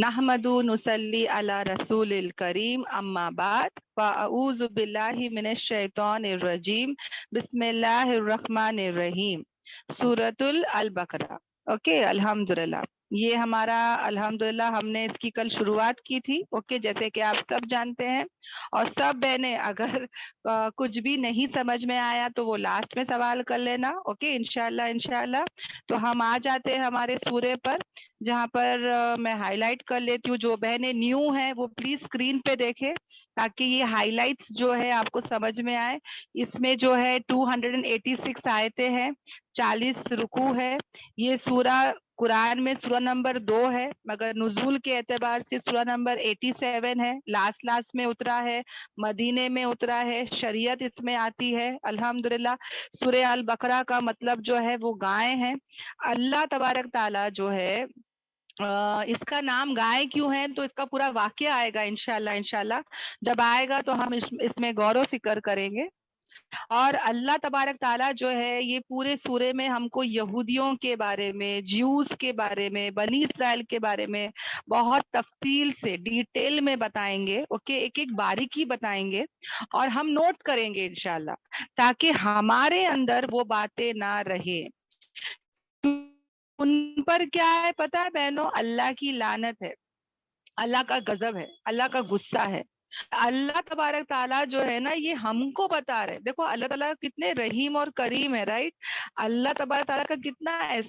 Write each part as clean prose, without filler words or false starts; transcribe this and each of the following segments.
नहमदु नुसल्ली अला रसूलिल करीम अम्मा बाद फ़अऊज़ु बिल्लाहि मिनश शैतानिर रजीम बिस्मिल्लाहिर रहमानिर रहीम। सूरतुल अल बकरा। ओके, अल्हम्दुलिल्लाह। ये हमारा अल्हम्दुलिल्लाह हमने इसकी कल शुरुआत की थी। ओके, जैसे कि आप सब जानते हैं। और सब बहनें अगर कुछ भी नहीं समझ में आया तो वो लास्ट में सवाल कर लेना। ओके, इंशाल्लाह इंशाल्लाह। तो हम आ जाते हैं हमारे सूरे पर, जहाँ पर मैं हाईलाइट कर लेती हूँ। जो बहनें न्यू हैं वो प्लीज स्क्रीन पे देखें, ताकि ये हाईलाइट्स जो है आपको समझ में आए। इसमें जो है 286 आयतें हैं, 40 रुकू है। ये सूरा कुरान में सूरा नंबर 2 है, मगर नुज़ूल के एतबार से सूरा नंबर 87 है। लास्ट में उतरा है, मदीने में उतरा है, शरीयत इसमें आती है। अल्हम्दुलिल्लाह। सूरे अल बकरा का मतलब जो है वो गाय है। अल्लाह तबारक ताला जो है इसका नाम गाय क्यों है, तो इसका पूरा वाक्य आएगा इंशाल्लाह इंशाल्लाह। जब आएगा तो हम इसमें गौर फिक्र करेंगे। और अल्लाह तबारक ताला जो है ये पूरे सूरे में हमको यहूदियों के बारे में, ज्यूस के बारे में, बनी इसराइल के बारे में बहुत तफसील से डिटेल में बताएंगे। ओके, एक एक बारीकी बताएंगे और हम नोट करेंगे इंशाल्लाह, ताकि हमारे अंदर वो बातें ना रहे। उन पर क्या है पता है बहनों? अल्लाह की लानत है, अल्लाह का गजब है, अल्लाह का गुस्सा है। अल्लाह तबारक ताला जो है ना, ये हमको बता रहे। देखो अल्लाह ताला कितने रहीम और करीम है, राइट? अल्लाह तबारक ताला का कितना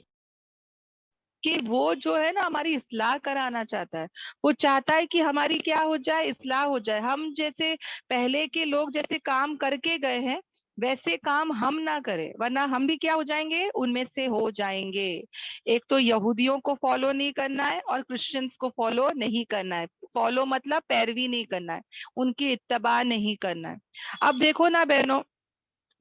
कि वो जो है ना हमारी इस्लाह कराना चाहता है। वो चाहता है कि हमारी क्या हो जाए, इस्लाह हो जाए। हम जैसे पहले के लोग जैसे काम करके गए हैं, वैसे काम हम ना करें, वरना हम भी क्या हो जाएंगे, उनमें से हो जाएंगे। एक तो यहूदियों को फॉलो नहीं करना है और क्रिश्चियंस को फॉलो नहीं करना है। फॉलो मतलब पैरवी नहीं करना है, उनकी इत्तबा नहीं करना है। अब देखो ना बहनों,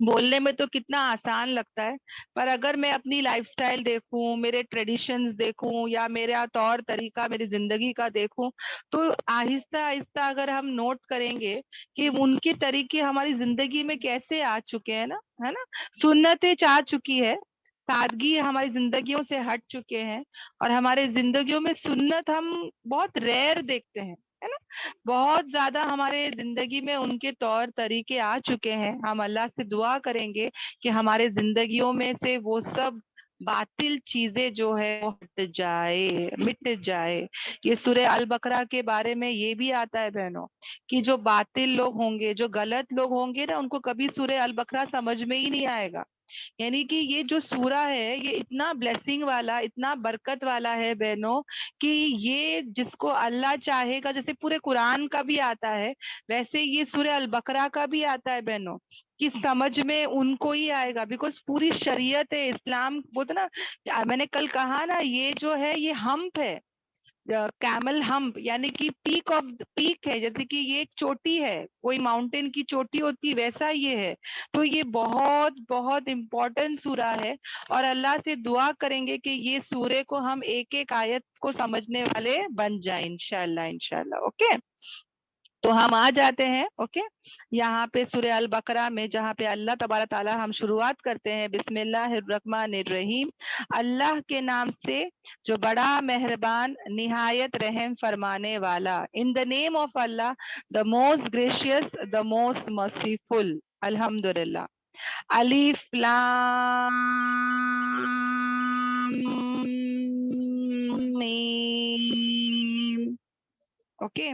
बोलने में तो कितना आसान लगता है, पर अगर मैं अपनी लाइफस्टाइल देखूं, मेरे ट्रेडिशंस देखूं, या मेरा तौर तरीका मेरी जिंदगी का देखूं, तो आहिस्ता आहिस्ता अगर हम नोट करेंगे कि उनके तरीके हमारी जिंदगी में कैसे आ चुके हैं ना, है ना? सुन्नतें आ चुकी है, सादगी हमारी जिंदगियों से हट चुके हैं। और हमारे जिंदगियों में सुन्नत हम बहुत रेयर देखते हैं, है ना? बहुत ज्यादा हमारे जिंदगी में उनके तौर तरीके आ चुके हैं। हम अल्लाह से दुआ करेंगे कि हमारे जिंदगियों में से वो सब बातिल चीजें जो है वो हट जाए, मिट जाए। ये सूरह अल बकरा के बारे में ये भी आता है बहनों, कि जो बातिल लोग होंगे, जो गलत लोग होंगे ना, उनको कभी सूरह अल बकरा समझ में ही नहीं आएगा। यानी कि ये जो सूरा है ये इतना ब्लेसिंग वाला, इतना बरकत वाला है बहनों, कि ये जिसको अल्लाह चाहेगा, जैसे पूरे कुरान का भी आता है, वैसे ये सूरह अल बकरा का भी आता है बहनों, कि समझ में उनको ही आएगा। बिकॉज पूरी शरीयत है इस्लाम, बोलते ना, मैंने कल कहा ना, ये जो है ये हम्प है, कैमल हम्प, यानी कि पीक ऑफ पीक है। जैसे कि ये एक चोटी है, कोई माउंटेन की चोटी होती है, वैसा ये है। तो ये बहुत बहुत इम्पोर्टेंट सूरा है। और अल्लाह से दुआ करेंगे कि ये सूरे को हम एक एक आयत को समझने वाले बन जाए इंशाल्लाह इंशाल्लाह। ओके, तो हम आ जाते हैं। ओके, यहाँ पे सूरह अल बकरा में, जहाँ पे अल्लाह तबारक ताला, हम शुरुआत करते हैं बिस्मिल्लाहिर्रहमानिर्रहीम, अल्लाह के नाम से जो बड़ा मेहरबान निहायत रहम फरमाने वाला। In the name of Allah, the most gracious, the most merciful. अल्हम्दुलिल्लाह। अलिफ लाम मीम। ओके,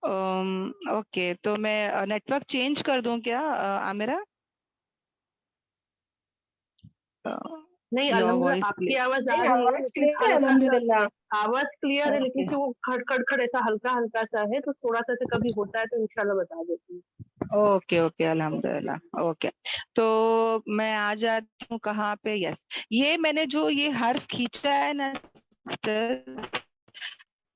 ओके, तो मैं नेटवर्क चेंज कर दूं क्या आमिरा? नहीं, योर अल्हम्दुलिल्लाह वॉइस आपकी प्लीज। आवाज आ नहीं, रही है, आवाज लेकिन क्लियर है हल्का सा अल्हम्दुलिल्लाह। आवाज क्लियर है, लेकिन ओके, जो खड़ खड़ खड़ ऐसा हल्का हल्का सा है, तो थोड़ा सा ऐसे कभी होता है तो इंशाल्लाह बता देती हूँ। ओके, ओके, अल्हम्दुलिल्लाह। ओके, तो मैं आ जाती हूँ कहाँ पे? यस, ये मैंने जो ये हर्फ खींचा है ना सिस्टर,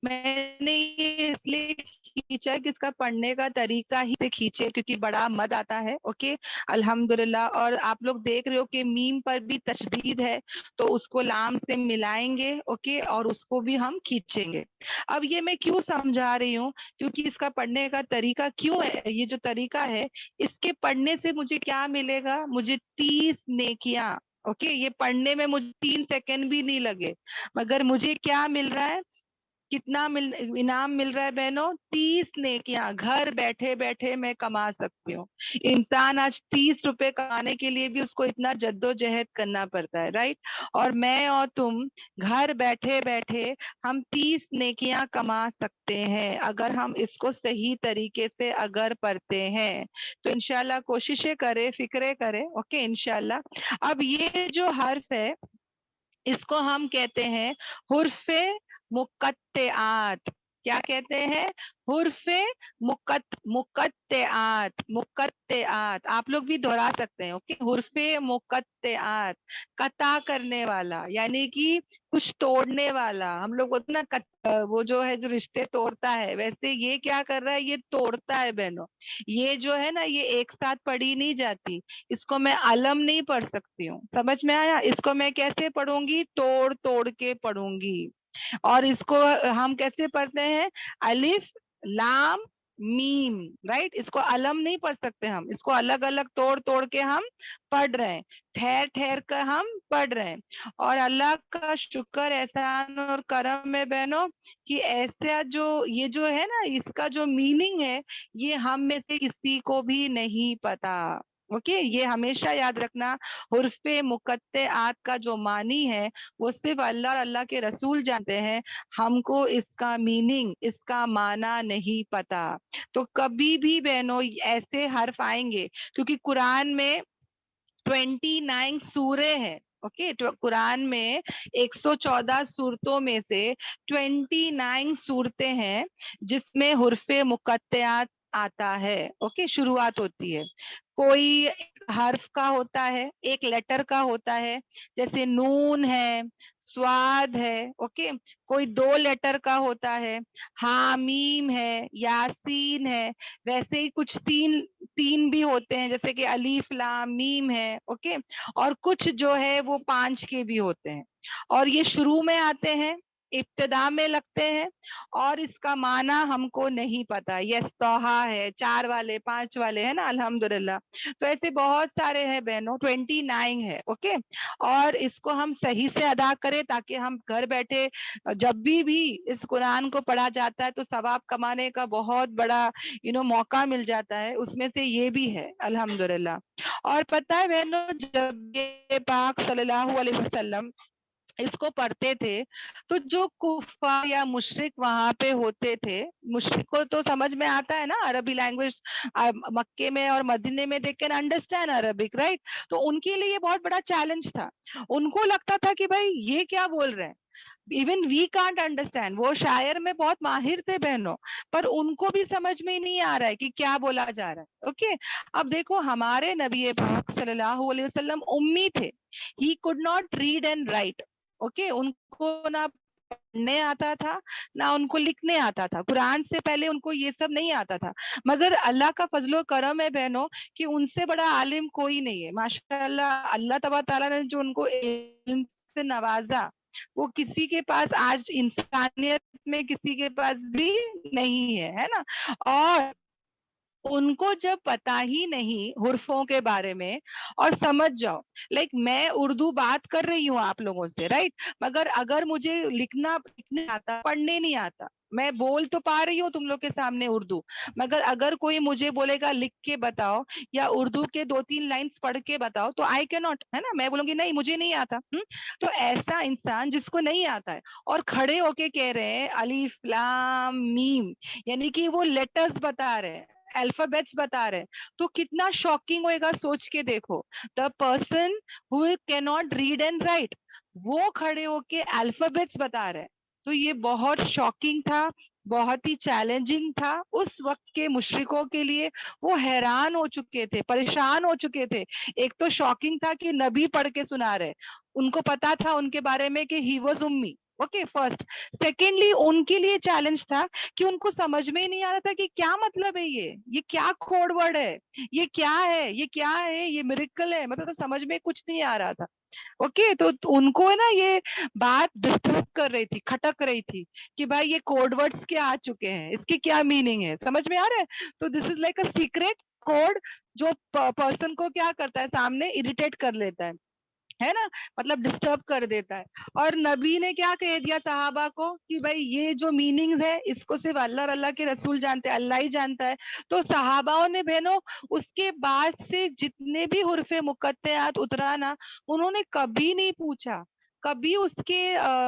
मैंने ये इसलिए खींचा है कि इसका पढ़ने का तरीका ही से खींचे, क्योंकि बड़ा मद आता है। ओके, अल्हम्दुलिल्लाह। और आप लोग देख रहे हो कि मीम पर भी तशदीद है, तो उसको लाम से मिलाएंगे। ओके, और उसको भी हम खींचेंगे। अब ये मैं क्यों समझा रही हूँ, क्योंकि इसका पढ़ने का तरीका क्यों है, ये जो तरीका है, इसके पढ़ने से मुझे क्या मिलेगा? मुझे 30 नेकियां। ओके, ये पढ़ने में मुझे 3 सेकंड भी नहीं लगे, मगर मुझे क्या मिल रहा है? कितना इनाम मिल रहा है बहनों, 30 नेकियां घर बैठे बैठे मैं कमा सकती हूँ। इंसान आज 30 रुपए कमाने के लिए भी उसको इतना जद्दोजहद करना पड़ता है, राइट। और मैं और तुम घर बैठे बैठे हम 30 नेकियां कमा सकते हैं अगर हम इसको सही तरीके से अगर पढ़ते हैं तो। इंशाल्लाह कोशिशें करें, फिक्रे करें, ओके इंशाल्लाह। अब ये जो हर्फ है इसको हम कहते हैं हुर्फे मुकत्तेआत। क्या कहते हैं? हुर्फे मुकत्तेआत, मुकत्तेआत। आप लोग भी दोहरा सकते हैं, ओके। हुर्फे मुकत्तेआत, कता करने वाला, यानी कि कुछ तोड़ने वाला। हम लोग बोलते हैं ना वो जो है जो रिश्ते तोड़ता है, वैसे ये क्या कर रहा है, ये तोड़ता है बहनों। ये जो है ना ये एक साथ पढ़ी नहीं जाती, इसको मैं अलम नहीं पढ़ सकती हूँ, समझ में आया? इसको मैं कैसे पढ़ूंगी? तोड़ तोड़ के पढ़ूंगी। और इसको हम कैसे पढ़ते हैं? अलिफ लाम मीम, राइट। इसको अलम नहीं पढ़ सकते हम, इसको अलग अलग तोड़ तोड़ के हम पढ़ रहे हैं, ठहर ठहर कर हम पढ़ रहे हैं। और अल्लाह का शुक्र एहसान और करम है बहनों कि ऐसा जो ये जो है ना इसका जो मीनिंग है ये हम में से किसी को भी नहीं पता, ओके। ये हमेशा याद रखना, हुर्फे मुकत्तेआत का जो मानी है वो सिर्फ अल्लाह और अल्लाह के रसूल जानते हैं, हमको इसका मीनिंग, इसका माना नहीं पता। तो कभी भी बहनों ऐसे हर्फ आएंगे, क्योंकि कुरान में 29 सूरे हैं, ओके। कुरान में 114 सूरतों में से 29 सूरतें हैं जिसमें हुर्फे मुकत्तेआत आता है, ओके। शुरुआत होती है, कोई हर्फ का होता है, एक लेटर का होता है, जैसे नून है, स्वाद है, ओके। कोई 2 लेटर का होता है, हामीम है, यासीन है। वैसे ही कुछ तीन तीन भी होते हैं, जैसे कि अलीफ लाम मीम है, ओके। और कुछ जो है वो 5 के भी होते हैं, और ये शुरू में आते हैं, इब्तिदा में लगते हैं, और इसका माना हमको नहीं पता। ये तोहा है, 4 वाले 5 वाले है ना, अल्हम्दुलिल्लाह। तो ऐसे बहुत सारे हैं बहनों, 29 है, ओके। और इसको हम सही से अदा करें ताकि हम घर बैठे जब भी इस कुरान को पढ़ा जाता है तो सवाब कमाने का बहुत बड़ा मौका मिल जाता है, उसमें से ये भी है अल्हम्दुलिल्लाह। और पता है बहनों, जब ये पाक सल्लल्लाहु अलैहि वसल्लम इसको पढ़ते थे तो जो कुफार या मुशरिक वहां पे होते थे, मुशरिक को तो समझ में आता है ना अरबी लैंग्वेज, मक्के में और मदीने में they can understand Arabic, right. तो उनके लिए ये बहुत बड़ा चैलेंज था। उनको लगता था कि भाई ये क्या बोल रहे हैं, इवन वी कांट अंडरस्टैंड। वो शायर में बहुत माहिर थे बहनों, पर उनको भी समझ में ही नहीं आ रहा है कि क्या बोला जा रहा है, ओके। अब देखो हमारे नबी पाक सल्लल्लाहु अलैहि वसल्लम उम्मी थे, he could not read and right, okay. उनको ना पढ़ने आता था ना उनको लिखने आता था, कुरान से पहले उनको ये सब नहीं आता था। मगर अल्लाह का फजलो करम है बहनों कि उनसे बड़ा आलिम कोई नहीं है माशाअल्लाह। अल्लाह तबारक ताला ने जो उनको इल्म से नवाजा, वो किसी के पास आज इंसानियत में किसी के पास भी नहीं है ना। और उनको जब पता ही नहीं हुर्फों के बारे में, और समझ जाओ लाइक मैं उर्दू बात कर रही हूँ आप लोगों से, राइट। मगर अगर मुझे लिखने आता, पढ़ने नहीं आता, मैं बोल तो पा रही हूँ तुम लोग के सामने उर्दू, मगर अगर कोई मुझे बोलेगा लिख के बताओ या उर्दू के 2-3 लाइंस पढ़ के बताओ तो आई कैन नॉट, है ना, मैं बोलूंगी नहीं मुझे नहीं आता। तो ऐसा इंसान जिसको नहीं आता है और खड़े होके कह रहे हैं अलीफ लाम मीम, यानी कि वो लेटर्स बता रहे हैं, अल्फाबेट्स बता रहे हैं, तो कितना शॉकिंग होएगा सोच के देखो। The person who can not read and right, वो खड़े होके अल्फाबेट्स बता रहे हैं। तो ये बहुत शॉकिंग था, बहुत ही चैलेंजिंग था उस वक्त के मुशरिकों के लिए। वो हैरान हो चुके थे, परेशान हो चुके थे। एक तो शॉकिंग था कि नबी पढ़ के सुना रहे, उनको पता था उनके बारे में कि ही वाज उम्मी, ओके फर्स्ट। सेकेंडली उनके लिए चैलेंज था कि उनको समझ में ही नहीं आ रहा था कि क्या मतलब है, ये क्या कोड वर्ड है, ये क्या है, ये क्या है, ये मिरेकल है, मतलब तो समझ में कुछ नहीं आ रहा था, ओके। तो उनको ना ये बात डिस्टर्ब कर रही थी, खटक रही थी कि भाई ये कोड वर्ड्स क्या आ चुके हैं, इसकी क्या मीनिंग है, समझ में आ रहा है? तो this is like a secret code जो पर्सन को क्या करता है, सामने इरिटेट कर लेता है। है ना, मतलब डिस्टर्ब कर देता है। और नबी ने क्या कह दिया सहाबा को कि भाई ये जो मीनिंग्स है इसको सिर्फ अल्लाह और अल्लाह के रसूल जानते हैं, अल्लाह ही जानता है। तो सहाबाओं ने बहनों उसके बाद से जितने भी हुर्फे मुकत्तयात उतरा ना, उन्होंने कभी नहीं पूछा, कभी उसके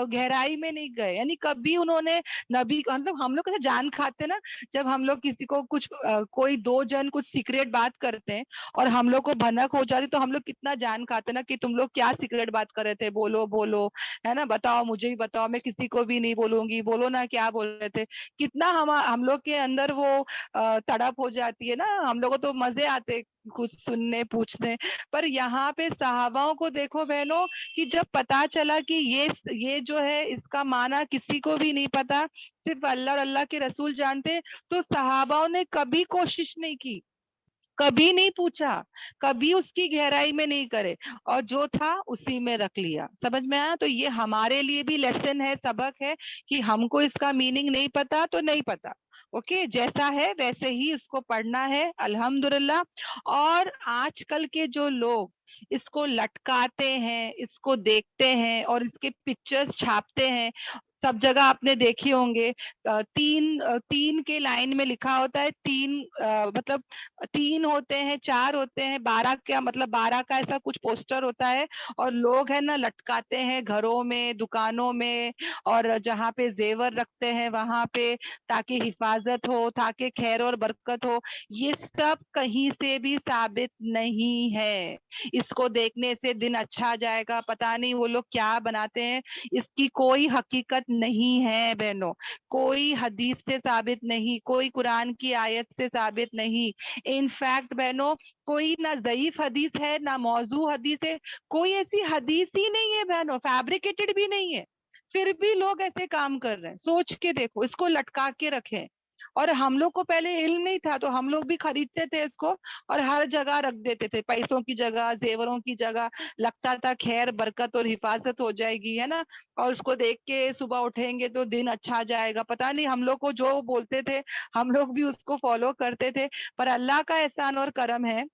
गहराई में नहीं गए, यानी कभी उन्होंने नबी मतलब हम लोग कैसे जान खाते ना, जब हम लोग किसी को कुछ कोई दो जन कुछ सीक्रेट बात करते हैं और हम लोग को भनक हो जाती, तो हम लोग कितना जान खाते ना कि तुम लोग क्या सीक्रेट बात कर रहे थे, बोलो बोलो, है ना, बताओ, मुझे भी बताओ, मैं किसी को भी नहीं बोलूंगी, बोलो ना क्या बोल रहे थे। कितना हम लोग के अंदर वो तड़प हो जाती है ना, हम लोगों को तो मजे आते कुछ सुनने पूछने। पर यहाँ पे सहाबाओं को देखो बहनों कि जब पता चला कि ये जो है इसका माना किसी को भी नहीं पता, सिर्फ अल्लाह और अल्लाह के रसूल जानते, तो सहाबाओं ने कभी कोशिश नहीं की, कभी नहीं पूछा, कभी उसकी गहराई में नहीं करे, और जो था उसी में रख लिया। समझ में आया? तो ये हमारे लिए भी लेसन है, सबक है कि हमको इसका मीनिंग नहीं पता तो नहीं पता, ओके, जैसा है वैसे ही इसको पढ़ना है, अल्हम्दुलिल्लाह। और आजकल के जो लोग इसको लटकाते हैं, इसको देखते हैं और इसके पिक्चर्स छापते हैं, सब जगह आपने देखे होंगे, तीन के लाइन में लिखा होता है, तीन मतलब तीन होते हैं, चार होते हैं, 12 क्या मतलब 12 का ऐसा कुछ पोस्टर होता है, और लोग है ना लटकाते हैं घरों में, दुकानों में, और जहाँ पे जेवर रखते हैं वहां पे, ताकि हिफाजत हो, ताकि खैर और बरकत हो। ये सब कहीं से भी साबित नहीं है। इसको देखने से दिन अच्छा जाएगा, पता नहीं वो लोग क्या बनाते हैं, इसकी कोई हकीकत नहीं है बहनों, कोई हदीस से साबित नहीं, कोई कुरान की आयत से साबित नहीं। इनफैक्ट बहनों कोई ना ज़ईफ हदीस है ना मौजू हदीस है, कोई ऐसी हदीस ही नहीं है बहनों, फैब्रिकेटेड भी नहीं है, फिर भी लोग ऐसे काम कर रहे हैं। सोच के देखो, इसको लटका के रखे। और हम लोग को पहले इल्म नहीं था तो हम लोग भी खरीदते थे इसको और हर जगह रख देते थे, पैसों की जगह, जेवरों की जगह, लगता था खैर बरकत और हिफाजत हो जाएगी, है ना, और उसको देख के सुबह उठेंगे तो दिन अच्छा जाएगा। पता नहीं हम लोग को जो बोलते थे हम लोग भी उसको फॉलो करते थे। पर अल्लाह का एहसान और करम है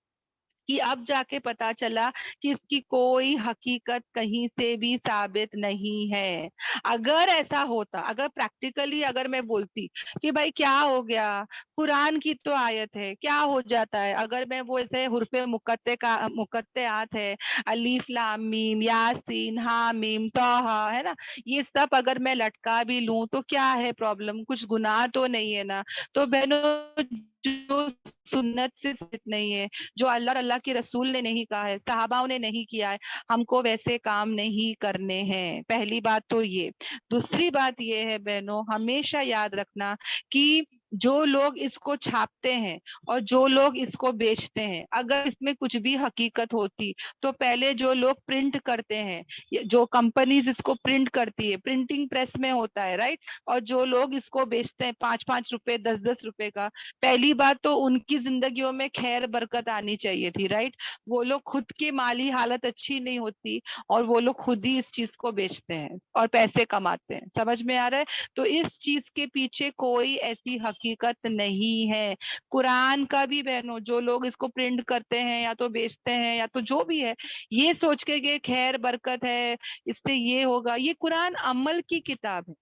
कि अब जाके पता चला कि इसकी कोई हकीकत कहीं से भी साबित नहीं है। अगर ऐसा होता, अगर प्रैक्टिकली अगर मैं बोलती कि भाई क्या हो गया, कुरान की तो आयत है, क्या हो जाता है अगर मैं वो ऐसे हुर्फे मुकत्ते का मुकत्तेआत है, अलीफ लाम मीम यासीन हा मीम तौहा, है ना, ये सब अगर मैं लटका भी लूं तो क्या है प्रॉब्लम, कुछ गुनाह तो नहीं है ना। तो बहनों जो सुन्नत से साबित नहीं है, जो अल्लाह और अल्लाह के रसूल ने नहीं कहा है, सहाबाओं ने नहीं किया है, हमको वैसे काम नहीं करने हैं। पहली बात तो ये। दूसरी बात ये है बहनों, हमेशा याद रखना कि जो लोग इसको छापते हैं और जो लोग इसको बेचते हैं, अगर इसमें कुछ भी हकीकत होती तो पहले जो लोग प्रिंट करते हैं, जो कंपनीज इसको प्रिंट करती है, प्रिंटिंग प्रेस में होता है, राइट, और जो लोग इसको बेचते हैं 5-5 रुपए 10-10 रुपए का, पहली बात तो उनकी जिंदगियों में खैर बरकत आनी चाहिए थी, राइट। वो लोग खुद की माली हालत अच्छी नहीं होती और वो लोग खुद ही इस चीज को बेचते हैं और पैसे कमाते हैं। समझ में आ रहा है? तो इस चीज के पीछे कोई ऐसी हकीकत नहीं है। कुरान का भी बहनों जो लोग इसको प्रिंट करते हैं या तो बेचते हैं या तो जो भी है, ये सोच के कि खैर बरकत है, इससे ये होगा, ये कुरान अमल की किताब है।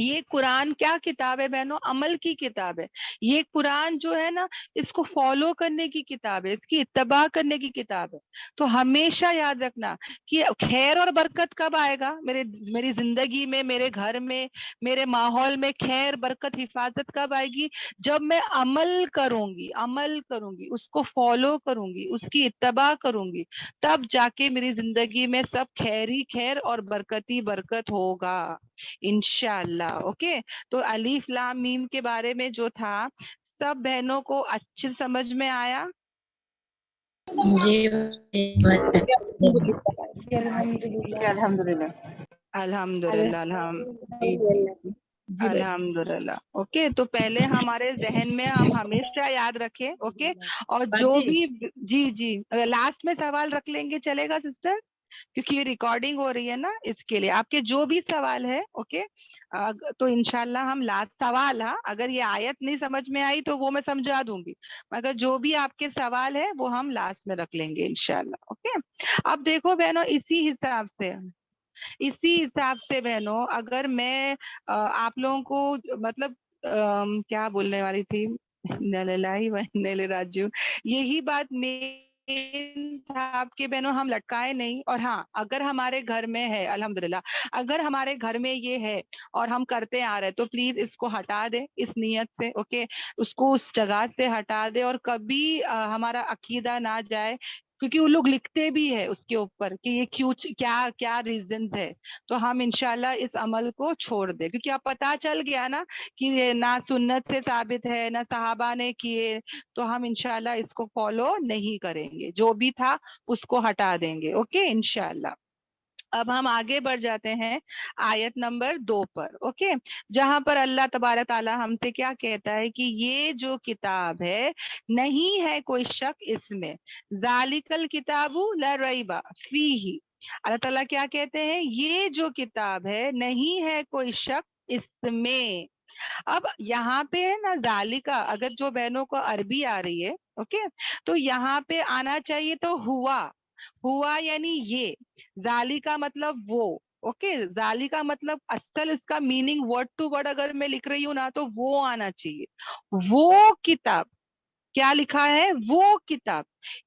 ये कुरान क्या किताब है बहनों? अमल की किताब है। ये कुरान जो है ना, इसको फॉलो करने की किताब है, इसकी इत्तबा करने की किताब है। तो हमेशा याद रखना कि खैर और बरकत कब आएगा मेरी जिंदगी में, मेरे घर में, मेरे माहौल में खैर बरकत हिफाजत कब आएगी? जब मैं अमल करूंगी, उसको फॉलो करूंगी, उसकी इत्तबा करूंगी, तब जाके मेरी जिंदगी में सब खैर ही खैर और बरकत ही बरकत होगा इंशाअल्लाह। ओके, तो अलीफ लाम मीम के बारे में जो था, सब बहनों को अच्छे समझ में आया? जी अल्हम्दुलिल्लाह अल्हम्दुलिल्लाह। अल्हम्दुलिल्लाह अल्हम्दुलिल्लाह। ओके, तो पहले हमारे जहन में हम हमेशा याद रखें, ओके, और जो भी जी जी लास्ट में सवाल रख लेंगे, चलेगा सिस्टर? क्योंकि ये रिकॉर्डिंग हो रही है ना, इसके लिए आपके जो भी सवाल है, ओके, तो इंशाल्लाह हम लास्ट सवाल, हाँ, अगर ये आयत नहीं समझ में आई तो वो मैं समझा दूंगी, मगर जो भी आपके सवाल है वो हम लास्ट में रख लेंगे इंशाल्लाह, ओके। अब देखो बहनों, इसी हिसाब से बहनों, अगर मैं आप लोगों को मतलब क्या बोलने वाली थी, नललाई व नल राजू, यही बात मेन था आपके बहनों, हम लटकाए नहीं। और हाँ, अगर हमारे घर में है, अल्हम्दुलिल्लाह, अगर हमारे घर में ये है और हम करते आ रहे हैं, तो प्लीज इसको हटा दे इस नियत से, ओके, उसको उस जगह से हटा दे, और कभी हमारा अकीदा ना जाए, क्योंकि वो लोग लिखते भी है उसके ऊपर कि ये क्यों, क्या क्या रीजंस है। तो हम इंशाल्लाह इस अमल को छोड़ दे, क्योंकि अब पता चल गया ना कि ये ना सुन्नत से साबित है ना सहाबा ने किए, तो हम इंशाल्लाह इसको फॉलो नहीं करेंगे, जो भी था उसको हटा देंगे, ओके इंशाल्लाह। अब हम आगे बढ़ जाते हैं आयत नंबर 2 पर, ओके, जहां पर अल्लाह तबारक ताला हमसे क्या कहता है कि ये जो किताब है, नहीं है कोई शक इसमें, जालिकल किताबु ला रैबा फीही। अल्लाह ताला क्या कहते हैं, ये जो किताब है नहीं है कोई शक इसमें। अब यहाँ पे है ना जालिका, अगर जो बहनों को अरबी आ रही है, ओके, तो यहाँ पे आना चाहिए तो हुआ, हुआ यानी ये, जाली का मतलब वो, ओके, जाली का मतलब असल इसका मीनिंग वर्ड टू वर्ड अगर मैं लिख रही हूँ ना, तो वो आना चाहिए, वो किताब। क्या लिखा है, वो किताब,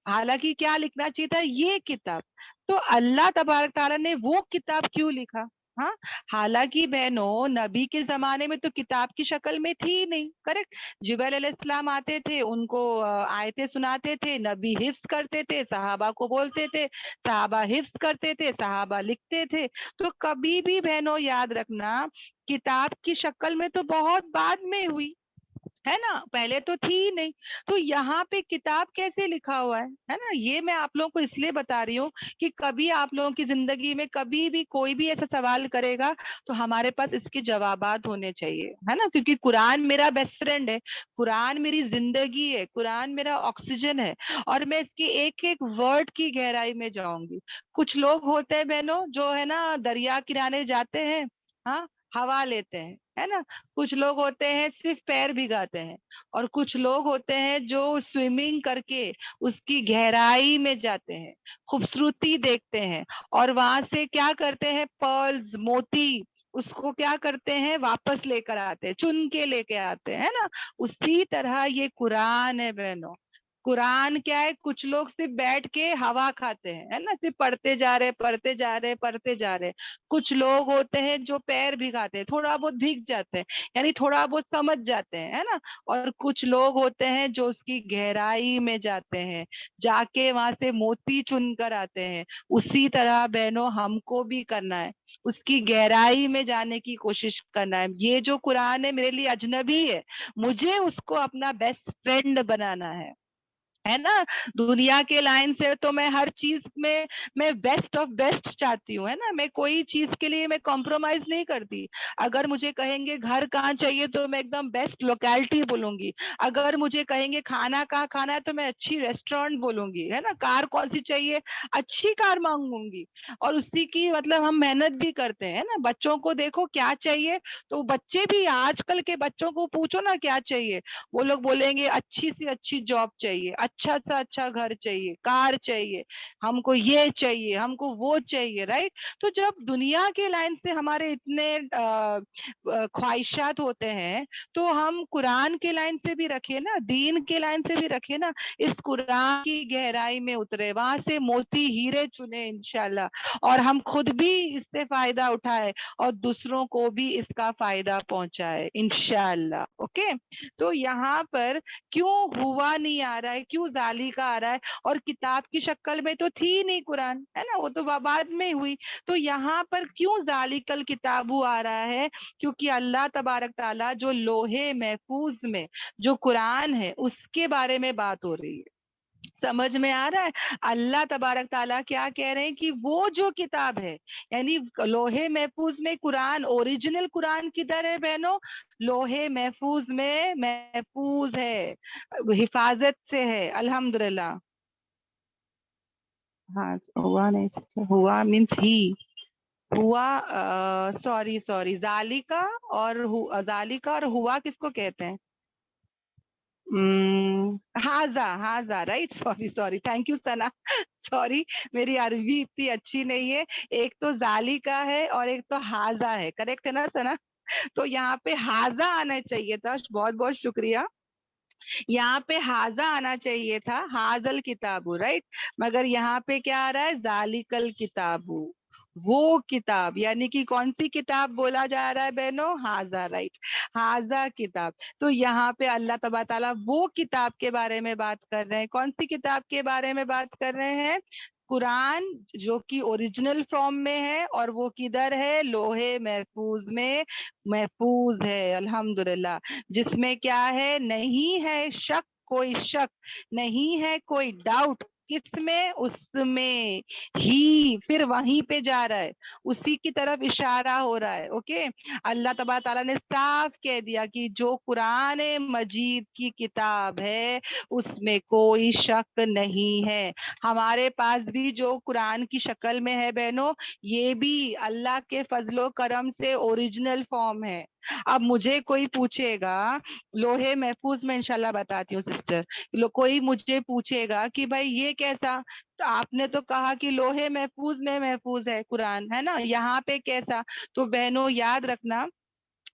हालांकि क्या लिखना चाहिए था, ये किताब। तो अल्लाह तबारक ताला ने वो किताब क्यों लिखा, हाँ, हालांकि बहनों नबी के जमाने में तो किताब की शक्ल में थी नहीं, करेक्ट। जिब्राइल अलैहिस्सलाम आते थे, उनको आयतें सुनाते थे, नबी हिफ्ज करते थे, सहाबा को बोलते थे, सहाबा हिफ्ज करते थे, सहाबा लिखते थे। तो कभी भी बहनों याद रखना, किताब की शक्ल में तो बहुत बाद में हुई है ना, पहले तो थी ही नहीं। तो यहाँ पे किताब कैसे लिखा हुआ है ना, ये मैं आप लोगों को इसलिए बता रही हूँ कि कभी आप लोगों की जिंदगी में कभी भी कोई भी ऐसा सवाल करेगा, तो हमारे पास इसके जवाबात होने चाहिए, है ना, क्योंकि कुरान मेरा बेस्ट फ्रेंड है, कुरान मेरी जिंदगी है, कुरान मेरा ऑक्सीजन है, और मैं इसकी एक एक वर्ड की गहराई में जाऊंगी। कुछ लोग होते हैं बहनों, जो है ना दरिया किनारे जाते हैं, हाँ, हवा लेते हैं, है ना, कुछ लोग होते हैं सिर्फ पैर भिगाते हैं, और कुछ लोग होते हैं जो स्विमिंग करके उसकी गहराई में जाते हैं, खूबसूरती देखते हैं, और वहां से क्या करते हैं, पर्ल्स, मोती, उसको क्या करते हैं, वापस लेकर आते हैं, चुन के लेके आते हैं, है ना। उसी तरह ये कुरान है बहनों। कुरान क्या है, कुछ लोग सिर्फ बैठ के हवा खाते हैं, है ना, सिर्फ पढ़ते जा रहे, पढ़ते जा रहे, पढ़ते जा रहे। कुछ लोग होते हैं जो पैर भिगाते हैं, थोड़ा बहुत भीग जाते हैं, यानी थोड़ा बहुत समझ जाते हैं, है ना। और कुछ लोग होते हैं जो उसकी गहराई में जाते हैं, जाके वहां से मोती चुन कर आते हैं। उसी तरह बहनों हमको भी करना है, उसकी गहराई में जाने की कोशिश करना है। ये जो कुरान है मेरे लिए अजनबी है, मुझे उसको अपना बेस्ट फ्रेंड बनाना है ना। दुनिया के लाइन से तो मैं हर चीज में मैं बेस्ट ऑफ बेस्ट चाहती हूँ, है ना, मैं कोई चीज के लिए मैं कॉम्प्रोमाइज नहीं करती। अगर मुझे कहेंगे घर कहाँ चाहिए तो मैं एकदम बेस्ट लोकेलिटी बोलूंगी, अगर मुझे कहेंगे खाना कहाँ खाना है तो मैं अच्छी रेस्टोरेंट बोलूंगी, है ना, कार कौन सी चाहिए, अच्छी कार मांगूंगी। और उसी की मतलब हम मेहनत भी करते हैं ना, बच्चों को देखो क्या चाहिए, तो बच्चे भी, आजकल के बच्चों को पूछो ना क्या चाहिए, वो लोग बोलेंगे अच्छी से अच्छी जॉब चाहिए, अच्छा सा अच्छा घर चाहिए, कार चाहिए, हमको ये चाहिए, हमको वो चाहिए, राइट। तो जब दुनिया के लाइन से हमारे इतने ख्वाहिशात होते हैं, तो हम कुरान के लाइन से भी रखे ना, दीन के लाइन से भी रखे ना, इस कुरान की गहराई में उतरे, वहां से मोती हीरे चुने इंशाल्लाह, और हम खुद भी इससे फायदा उठाए और दूसरों को भी इसका फायदा पहुंचाए इंशाल्लाह, ओके। तो यहाँ पर क्यों हुआ नहीं आ रहा है, क्यों जाली का आ रहा है, और किताब की शक्ल में तो थी नहीं कुरान, है ना, वो तो बाद में हुई। तो यहाँ पर क्यों जालिकल किताबू आ रहा है, क्योंकि अल्लाह तबारक ताला जो लोहे महफूज में जो कुरान है उसके बारे में बात हो रही है। समझ में आ रहा है, अल्लाह तबारक ताला क्या कह रहे हैं कि वो जो किताब है, यानी लोहे महफूज में कुरान, ओरिजिनल कुरान किधर है बहनों, लोहे महफूज में महफूज है, हिफाजत से है, अल्हम्दुलिल्लाह। हाँ हुआ नहीं sister, हुआ मीन्स ही हुआ, सॉरी जालिका और जालिका और हुआ किसको कहते हैं? हाजा हाजा right, sorry thank you Sana. Sorry, मेरी अरबी इतनी अच्छी नहीं है। एक तो जालिका है और एक तो हाजा है, करेक्ट है ना सना? तो यहाँ पे हाजा आना चाहिए था, बहुत बहुत शुक्रिया। यहाँ पे हाजा आना चाहिए था, हाजल किताबू राइट, मगर यहाँ पे क्या आ रहा है, जालिकल किताबू, वो किताब, यानी कि कौन सी किताब बोला जा रहा है बहनों? हाजा राइट, हाजा किताब। तो यहाँ पे अल्लाह तबारा ताला वो किताब के बारे में बात कर रहे हैं। कौन सी किताब के बारे में बात कर रहे हैं? कुरान, जो कि ओरिजिनल फॉर्म में है, और वो किधर है? लोहे महफूज में महफूज है, अल्हम्दुलिल्लाह। जिसमें क्या है? नहीं है शक, कोई शक नहीं है, कोई डाउट, किसमें? उसमें ही, फिर वहीं पे जा रहा है, उसी की तरफ इशारा हो रहा है। ओके, अल्लाह तबारा ताला ने साफ कह दिया कि जो कुरान मजीद की किताब है उसमें कोई शक नहीं है। हमारे पास भी जो कुरान की शक्ल में है बहनों, ये भी अल्लाह के फजलो करम से ओरिजिनल फॉर्म है। अब मुझे कोई पूछेगा, लोहे महफूज में इंशाल्लाह बताती हूँ सिस्टर, कोई मुझे पूछेगा कि भाई ये कैसा, तो आपने तो कहा कि लोहे महफूज में महफूज है कुरान, है ना, यहाँ पे कैसा? तो बहनों याद रखना,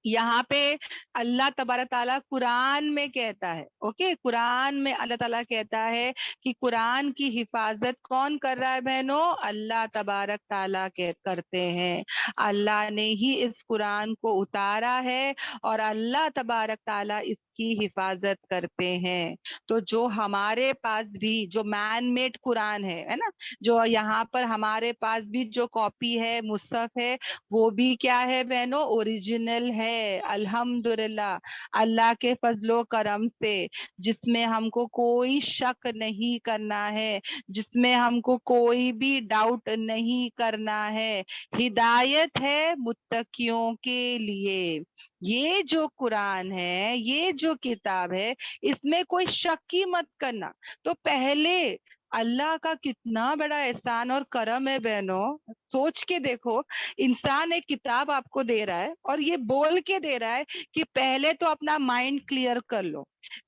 यहाँ पे अल्लाह तबारक ताला कुरान में कहता है, ओके, कुरान में अल्लाह ताला कहता है कि कुरान की हिफाजत कौन कर रहा है बहनों? अल्लाह तबारक ताला करते हैं। अल्लाह ने ही इस कुरान को उतारा है और अल्लाह तबारक ताला इसकी हिफाजत करते हैं। तो जो हमारे पास भी जो मैन मेड कुरान है ना, जो यहाँ पर हमारे पास भी जो कॉपी है, मुसहफ है, वो भी क्या है बहनों? ओरिजिनल है, अल्हम्दुलिल्लाह, अल्लाह के फजलो करम से, जिसमें हमको कोई शक नहीं करना है, जिसमें हमको कोई भी डाउट नहीं करना है। हिदायत है मुत्तकियों के लिए। ये जो कुरान है, ये जो किताब है, इसमें कोई शक ही मत करना। तो पहले अल्लाह का कितना बड़ा एहसान और करम है बहनों, सोच के देखो, इंसान एक किताब आपको दे रहा है और ये बोल के दे रहा है कि पहले तो अपना माइंड क्लियर कर लो,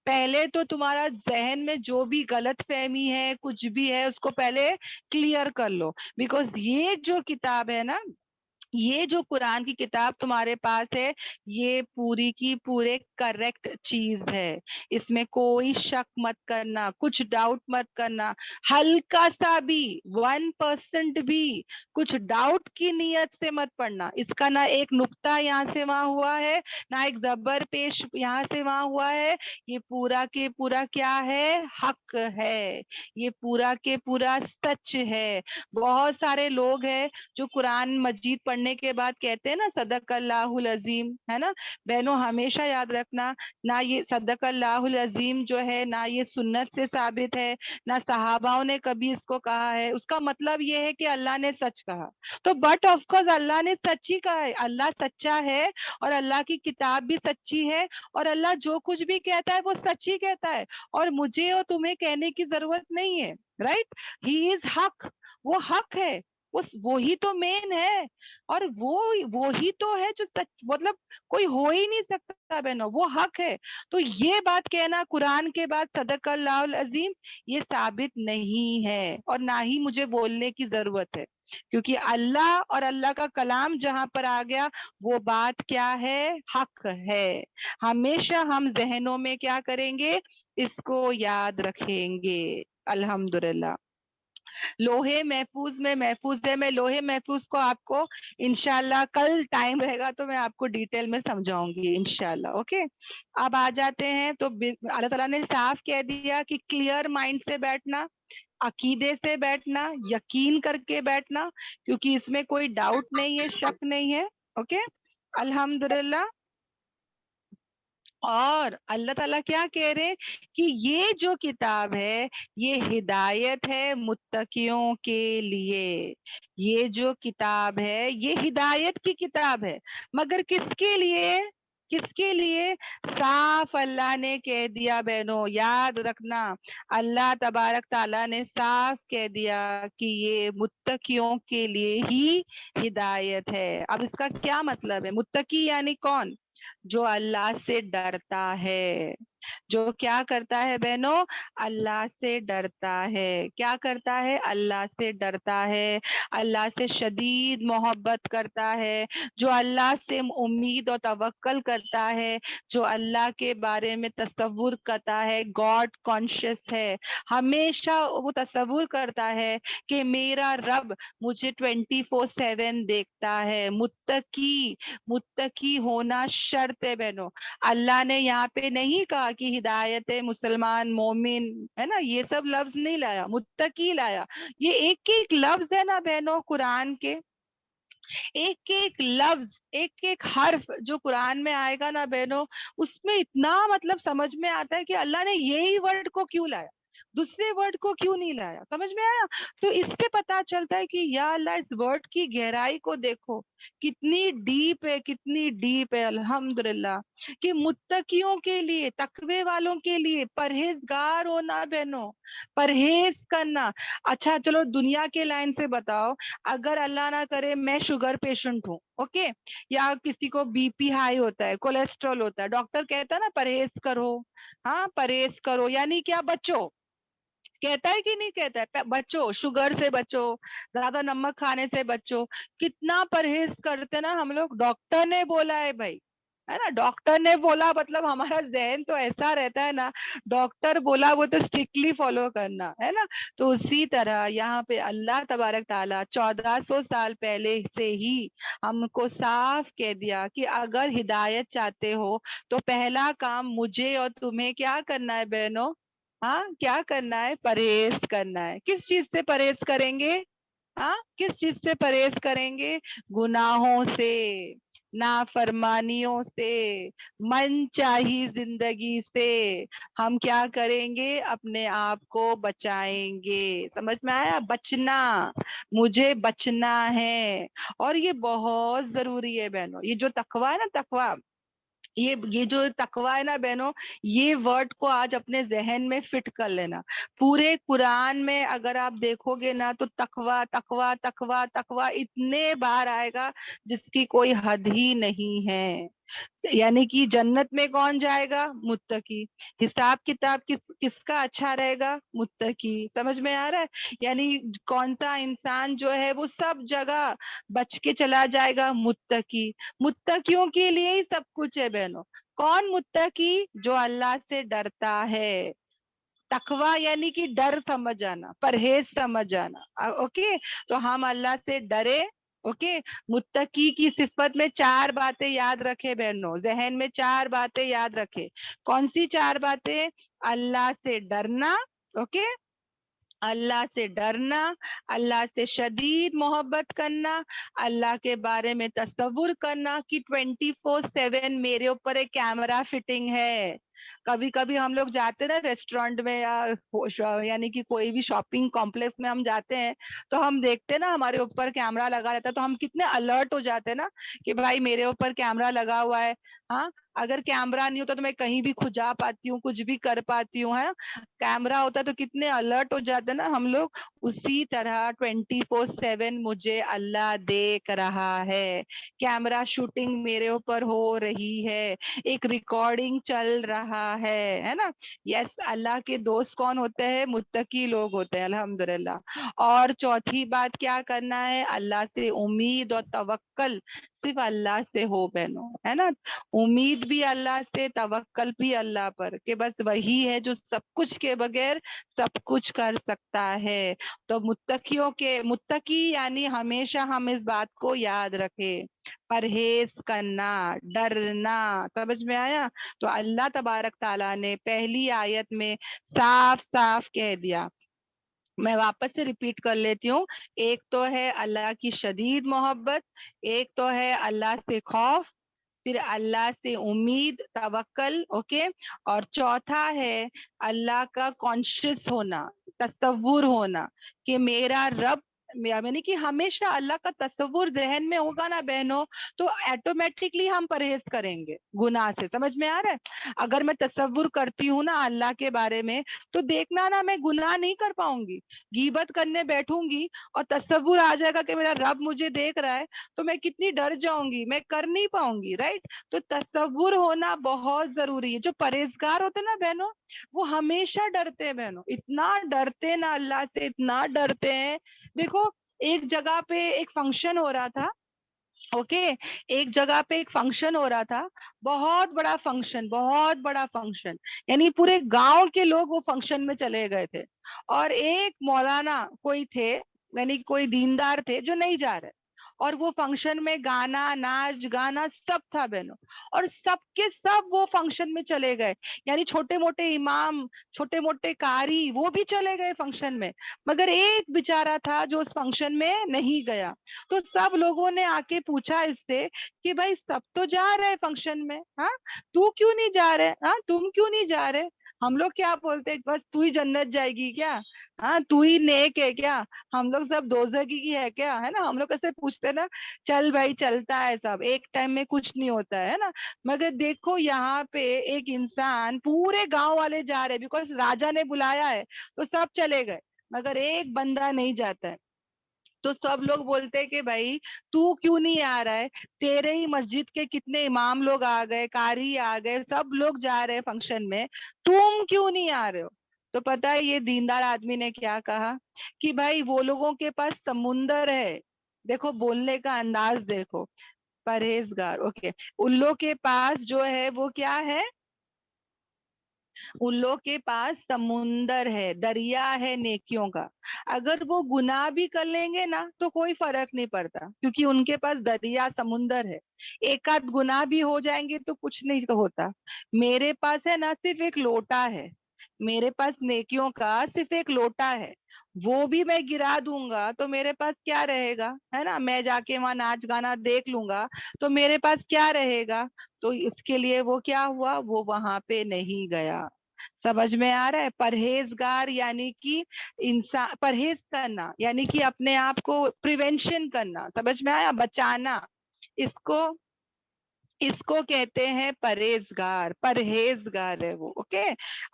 पहले तो तुम्हारा जहन में जो भी गलत फहमी है, कुछ भी है, उसको पहले क्लियर कर लो। बिकॉज ये जो किताब है ना, ये जो कुरान की किताब तुम्हारे पास है, ये पूरी की पूरे करेक्ट चीज है। इसमें कोई शक मत करना, कुछ डाउट मत करना, हल्का सा भी 1% भी कुछ डाउट की नियत से मत पढ़ना। इसका ना एक नुक्ता यहाँ से वहां हुआ है, ना एक जबर पेश यहाँ से वहां हुआ है। ये पूरा के पूरा क्या है? हक है। ये पूरा के पूरा सच है। बहुत सारे लोग हैं जो कुरान मजीद पढ़ने के बाद कहते हैं ना, सदकल्लाहुल अजीम, है ना बहनों? हमेशा याद रखना, ना ये सदकल्लाहुल अजीम जो है, ना ये सुन्नत से साबित है, ना सहाबाओं ने कभी इसको कहा है। उसका मतलब ये है कि अल्लाह ने सच कहा। तो बट ऑफ कोर्स अल्लाह ने सच ही कहा है, अल्लाह सच्चा है और अल्लाह की किताब भी सच्ची है, और अल्लाह जो कुछ भी कहता है वो सच ही कहता है, और मुझे और तुम्हें कहने की जरूरत नहीं है। राइट, ही इज हक, वो हक है, वो ही तो मेन है, और वो ही तो है जो सच, मतलब कोई हो ही नहीं सकता बहनों, वो हक है। तो ये बात कहना कुरान के बाद सदकल्लाहुल अजीम, ये साबित नहीं है, और ना ही मुझे बोलने की जरूरत है, क्योंकि अल्लाह और अल्लाह का कलाम जहां पर आ गया, वो बात क्या है? हक है। हमेशा हम जहनों में क्या करेंगे? इसको याद रखेंगे। अल्हम्दुलिल्लाह। लोहे महफूज में महफूज है। मैं लोहे महफूज को आपको इंशाल्लाह कल टाइम रहेगा तो मैं आपको डिटेल में समझाऊंगी इंशाल्लाह। ओके, अब आ जाते हैं। तो अल्लाह ताला ने साफ कह दिया कि क्लियर माइंड से बैठना, अकीदे से बैठना, यकीन करके बैठना, क्योंकि इसमें कोई डाउट नहीं है, शक नहीं है। ओके, अल्हम्दुलिल्लाह। और अल्लाह ताला क्या कह रहे हैं कि ये जो किताब है, ये हिदायत है मुत्तकियों के लिए। ये जो किताब है, ये हिदायत की किताब है, मगर किसके लिए? کس کے لیے؟ صاف اللہ نے کہہ دیا بہنوں، یاد رکھنا، اللہ تبارک تعالیٰ نے صاف کہہ دیا کہ یہ متقیوں کے لیے ہی ہدایت ہے۔ اب اس کا کیا مطلب ہے؟ متقی یعنی کون؟ جو اللہ سے ڈرتا ہے، جو کیا کرتا ہے بہنوں؟ اللہ سے ڈرتا ہے۔ کیا کرتا ہے؟ اللہ سے ڈرتا ہے، اللہ سے شدید محبت کرتا ہے، جو اللہ سے امید اور توکل کرتا ہے، جو اللہ کے بارے میں تصور کرتا ہے، گاڈ کانشیس ہے، ہمیشہ وہ تصور کرتا ہے کہ میرا رب مجھے 24/7 دیکھتا ہے۔ متقی ہونا شرط ہے بہنوں۔ اللہ نے یہاں پہ نہیں کہا کہ ہدایت مسلمان مومن ہے نا، یہ سب لفظ نہیں لایا، متقی لایا۔ یہ ایک ایک لفظ ہے نا بہنوں قرآن کے، ایک ایک لفظ، ایک ایک حرف جو قرآن میں آئے گا نا بہنوں، اس میں اتنا مطلب سمجھ میں آتا ہے کہ اللہ نے یہی ورڈ کو کیوں لایا، دوسرے ورڈ کو کیوں نہیں لایا، سمجھ میں آیا؟ تو اس سے پتا چلتا ہے کہ یا اللہ اس ورڈ کی گہرائی کو دیکھو، کتنی ڈیپ ہے، کتنی ڈیپ ہے۔ الحمدللہ کہ متقیوں کے لیے، تقوی والوں کے لیے پرہیزگار ہونا بہنوں، پرہیز کرنا۔ اچھا چلو دنیا کے لائن سے بتاؤ، اگر اللہ نہ کرے میں شوگر پیشنٹ ہوں، اوکے، یا کسی کو بی پی ہائی ہوتا ہے، کولیسٹرول ہوتا ہے، ڈاکٹر کہتا ہے نا پرہیز کرو، ہاں پرہیز کرو، یعنی کیا؟ بچو، کہتا ہے کہ نہیں کہتا ہے؟ بچو، شوگر سے بچو، زیادہ نمک کھانے سے بچو۔ کتنا پرہیز کرتے نا ہم لوگ، ڈاکٹر نے بولا ہے بھائی، ہے نا، ڈاکٹر نے بولا مطلب ہمارا ذہن تو ایسا رہتا ہے نا، ڈاکٹر بولا وہ تو اسٹرکٹلی فالو کرنا ہے نا۔ تو اسی طرح یہاں پہ اللہ تبارک تعالیٰ 1400 سال پہلے سے ہی ہم کو صاف کہہ دیا کہ اگر ہدایت چاہتے ہو تو پہلا کام مجھے اور تمہیں کیا کرنا ہے بہنوں؟ ہاں کیا کرنا ہے؟ پرہیز کرنا ہے۔ کس چیز سے پرہیز کریں گے؟ ہاں کس چیز سے پرہیز کریں گے؟ گناہوں سے، نافرمانیوں سے، من چاہی زندگی سے ہم کیا کریں گے؟ اپنے آپ کو بچائیں گے۔ سمجھ میں آیا؟ بچنا، مجھے بچنا ہے، اور یہ بہت ضروری ہے بہنوں۔ یہ جو تقویٰ ہے نا، تقویٰ، یہ جو تقویٰ ہے نا بہنوں، یہ ورڈ کو آج اپنے ذہن میں فٹ کر لینا۔ پورے قرآن میں اگر آپ دیکھو گے نا تو تقویٰ تقویٰ تقویٰ تقویٰ اتنے بار آئے گا جس کی کوئی حد ہی نہیں ہے۔ یعنی کہ جنت میں کون جائے گا؟ متقی۔ حساب کتاب کس کا اچھا رہے گا؟ متقی۔ سمجھ میں آ رہا ہے؟ یعنی کون سا انسان جو ہے وہ سب جگہ بچ کے چلا جائے گا؟ متقی۔ متقیوں کے لیے ہی سب کچھ ہے بہنوں۔ کون متقی؟ جو اللہ سے ڈرتا ہے۔ تقویٰ یعنی کہ ڈر سمجھ آنا، پرہیز سمجھ آنا، اوکے، تو ہم اللہ سے ڈرے، اوکے۔ متقی کی صفت میں 4 باتیں یاد رکھے بہنوں، ذہن میں 4 باتیں یاد رکھے۔ کون سی 4 باتیں؟ اللہ سے ڈرنا، اوکے، اللہ سے ڈرنا، اللہ سے شدید محبت کرنا، اللہ کے بارے میں تصور کرنا کہ 24/7 میرے اوپر ایک کیمرہ فٹنگ ہے۔ کبھی کبھی ہم لوگ جاتے نا ریسٹورینٹ میں یا یعنی کہ کوئی بھی شاپنگ کمپلیکس میں ہم جاتے ہیں تو ہم دیکھتے نا ہمارے اوپر کیمرہ لگا رہتا ہے تو ہم کتنے الرٹ ہو جاتے نا کہ بھائی میرے اوپر کیمرہ لگا ہوا ہے۔ ہاں اگر کیمرہ نہیں ہوتا تو میں کہیں بھی کھجا پاتی ہوں، کچھ بھی کر پاتی ہوں، ہے کیمرہ ہوتا ہے تو کتنے الرٹ ہو جاتے نا ہم لوگ۔ اسی طرح 24/7 مجھے اللہ دیکھ رہا ہے، کیمرہ شوٹنگ میرے اوپر ہو رہی ہے، ایک ریکارڈنگ چل رہا ہے نا۔ یس، اللہ کے دوست کون ہوتے ہیں؟ متقی لوگ ہوتے ہیں، الحمدللہ۔ اور چوتھی بات کیا کرنا ہے؟ اللہ سے امید اور توکل صرف اللہ سے ہو بہنوں، ہے نا، امید بھی اللہ سے، توکل بھی اللہ پر، کہ بس وہی ہے جو سب کچھ کے بغیر سب کچھ کر سکتا ہے۔ تو متقی یعنی ہمیشہ ہم اس بات کو یاد رکھے، پرہیز کرنا، ڈرنا۔ سمجھ میں آیا؟ تو اللہ تبارک تعالیٰ نے پہلی آیت میں صاف صاف کہہ دیا، میں واپس سے ریپیٹ کر لیتی ہوں، ایک تو ہے اللہ کی شدید محبت، ایک تو ہے اللہ سے خوف، پھر اللہ سے امید، توکل، اوکے، اور چوتھا ہے اللہ کا کانشیس ہونا، تصور ہونا کہ میرا رب यानी कि हमेशा अल्लाह का तस्वुर जहन में होगा ना बहनों, तो ऑटोमेटिकली हम परहेज करेंगे गुनाह से। समझ में आ रहा है? अगर मैं तस्वुर करती हूँ ना अल्लाह के बारे में, तो देखना ना मैं गुनाह नहीं कर पाऊंगी। गीबत करने बैठूंगी और तस्वुर आ जाएगा कि मेरा रब मुझे देख रहा है, तो मैं कितनी डर जाऊंगी, मैं कर नहीं पाऊंगी, राइट? तो तस्वुर होना बहुत जरूरी है। जो परहेजगार होते हैं ना बहनों, वो हमेशा डरते हैं बहनों, इतना डरते हैं ना अल्लाह से, इतना डरते हैं। देखो, एक जगह पे एक फंक्शन हो रहा था, ओके, एक जगह पे एक फंक्शन हो रहा था, बहुत बड़ा फंक्शन, बहुत बड़ा फंक्शन, यानी पूरे गांव के लोग वो फंक्शन में चले गए थे, और एक मौलाना कोई थे, यानी कोई दीनदार थे जो नहीं जा रहे, और वो फंक्शन में गाना, नाच गाना सब था बहनों, और सबके सब वो फंक्शन में चले गए, यानी छोटे मोटे इमाम, छोटे मोटे कारी, वो भी चले गए फंक्शन में, मगर एक बेचारा था जो उस फंक्शन में नहीं गया। तो सब लोगों ने आके पूछा इससे कि भाई सब तो जा रहे हैं फंक्शन में, हाँ, तू क्यों नहीं जा रहे, हाँ, तुम क्यों नहीं जा रहे? हम लोग क्या बोलते हैं, बस तू ही जन्नत जाएगी क्या, हाँ, तू ही नेक है क्या, हम लोग सब दोजखी की है क्या, है ना, हम लोग ऐसे पूछते हैं ना। चल भाई, चलता है सब, एक टाइम में कुछ नहीं होता है ना। मगर देखो यहाँ पे एक इंसान, पूरे गांव वाले जा रहे, बिकॉज राजा ने बुलाया है, तो सब चले गए, मगर एक बंदा नहीं जाता है। तो सब लोग बोलते हैं कि भाई तू क्यों नहीं आ रहा है, तेरे ही मस्जिद के कितने इमाम लोग आ गए, कारी आ गए, सब लोग जा रहे हैं फंक्शन में, तुम क्यों नहीं आ रहे हो? तो पता है ये दीनदार आदमी ने क्या कहा कि भाई वो लोगों के पास समुंदर है, देखो बोलने का अंदाज देखो, परहेजगार, ओके, उन लोग के पास जो है वो क्या है, उन लोग के पास समुंदर है, दरिया है नेकियों का। अगर वो गुनाह भी कर लेंगे ना तो कोई फर्क नहीं पड़ता, क्योंकि उनके पास दरिया समुंदर है। एक आध गुनाह भी हो जाएंगे तो कुछ नहीं होता। मेरे पास है ना सिर्फ एक लोटा है, मेरे पास नेकियों का सिर्फ एक लोटा है, वो भी मैं गिरा दूंगा तो मेरे पास क्या रहेगा, है ना, मैं जाके वहां नाच गाना देख लूंगा तो मेरे पास क्या रहेगा? तो इसके लिए वो क्या हुआ, वो वहां पे नहीं गया। समझ में आ रहा है? परहेजगार यानी कि इंसान, परहेज करना यानी कि अपने आप को प्रिवेंशन करना, समझ में आया, बचाना, इसको इसको कहते हैं परहेजगार, परहेजगार है वो, ओके।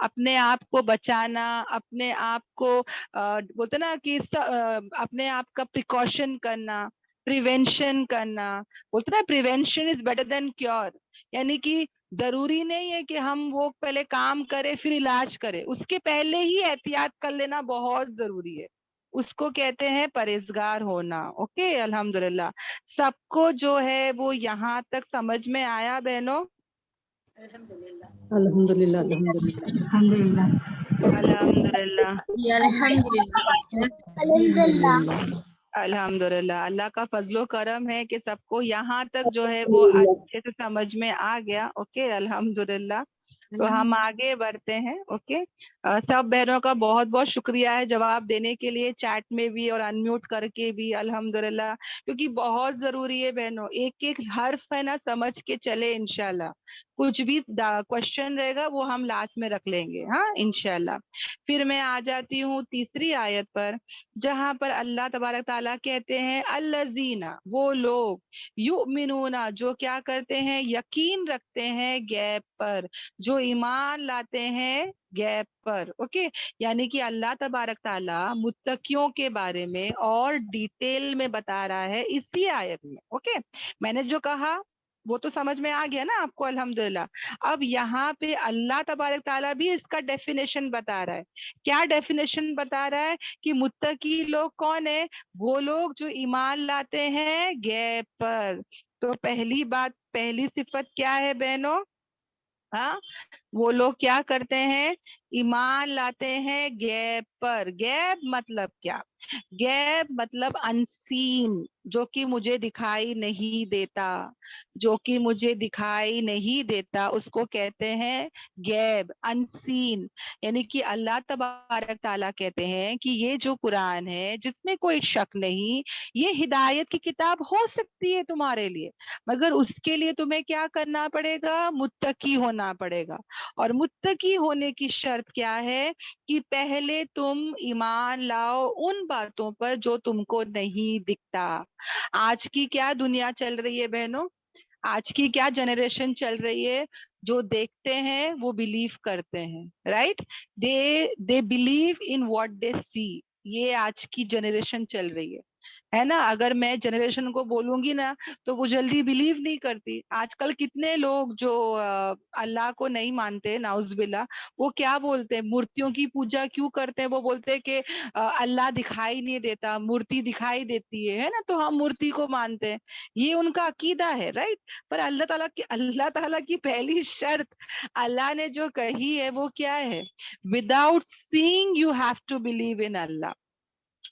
अपने आप को बचाना, अपने आप को बोलते ना कि अपने आप का प्रिकॉशन करना, प्रिवेंशन करना, बोलते ना prevention is better than cure, यानी कि जरूरी नहीं है कि हम वो पहले काम करें फिर इलाज करें, उसके पहले ही एहतियात कर लेना बहुत जरूरी है, उसको कहते हैं परहेजगार होना, ओके। अल्हम्दुलिल्लाह, सबको जो है वो यहाँ तक समझ में आया बहनों? अल्हम्दुलिल्लाह अल्हम्दुलिल्लाह अल्हम्दुलिल्लाह। अल्हम्दुलिल्लाह, अल्हम्दुलिल्लाह सिस्टर अल्हम्दुलिल्लाह। अल्हम्दुलिल्लाह, अल्लाह का फजलो करम है कि सबको यहाँ तक जो है वो अच्छे से समझ में आ गया, ओके, अल्हम्दुलिल्लाह। तो हम आगे बढ़ते हैं, ओके। सब बहनों का बहुत बहुत शुक्रिया है जवाब देने के लिए, चैट में भी और अनम्यूट करके भी, अल्हम्दुलिल्लाह, क्योंकि बहुत जरूरी है बहनों, एक एक हर्फ है ना समझ के चले इंशाल्लाह। कुछ भी क्वेश्चन रहेगा वो हम लास्ट में रख लेंगे, हाँ इंशाल्लाह। फिर मैं आ जाती हूँ तीसरी आयत पर, जहां पर अल्लाह तबारक ताला कहते हैं अल्लज़ीना, वो लोग, युमिनूना, जो क्या करते हैं, यकीन रखते हैं, गैब पर, जो ईमान लाते हैं गैब पर, ओके। यानी कि अल्लाह तबारक ताला मुत्तकियों के बारे में और डिटेल में बता रहा है इसी आयत में, ओके। मैंने जो कहा वो तो समझ में आ गया ना आपको, अल्हम्दुलिल्लाह। अब यहाँ पे अल्लाह तबारक ताला भी इसका डेफिनेशन बता रहा है। क्या डेफिनेशन बता रहा है? कि मुत्तकी लोग कौन है? वो लोग जो ईमान लाते हैं गैब पर। तो पहली बात, पहली सिफत क्या है बहनों? हाँ, वो लोग क्या करते हैं? ईमान लाते हैं गैब पर। गैब मतलब क्या? गैब मतलब अनसीन, जो कि मुझे दिखाई नहीं देता, जो कि मुझे दिखाई नहीं देता, उसको कहते हैं गैब, अनसीन। यानी कि अल्लाह तबारक ताला कहते हैं कि ये जो कुरान है, जिसमें कोई शक नहीं, ये हिदायत की किताब हो सकती है तुम्हारे लिए, मगर उसके लिए तुम्हें क्या करना पड़ेगा? मुत्तकी होना पड़ेगा। اور متقی ہونے کی شرط کیا ہے کہ پہلے تم ایمان لاؤ ان باتوں پر جو تم کو نہیں دکھتا. آج کی کیا دنیا چل رہی ہے بہنوں, آج کی کیا جنریشن چل رہی ہے, جو دیکھتے ہیں وہ بلیو کرتے ہیں, right, they believe in what they see. یہ آج کی جنریشن چل رہی ہے نا. اگر میں جنریشن کو بولوں گی نا تو وہ جلدی بلیو نہیں کرتی. آج کل کتنے لوگ جو اللہ کو نہیں مانتے, نعوذ باللہ, وہ کیا بولتے ہیں, مورتیوں کی پوجا کیوں کرتے ہیں؟ وہ بولتے ہیں کہ اللہ دکھائی نہیں دیتا, مورتی دکھائی دیتی ہے نا, تو ہم مورتی کو مانتے ہیں. یہ ان کا عقیدہ ہے, رائٹ. پر اللہ تعالیٰ کی پہلی شرط اللہ نے جو کہی ہے وہ کیا ہے, without seeing you have to believe in Allah,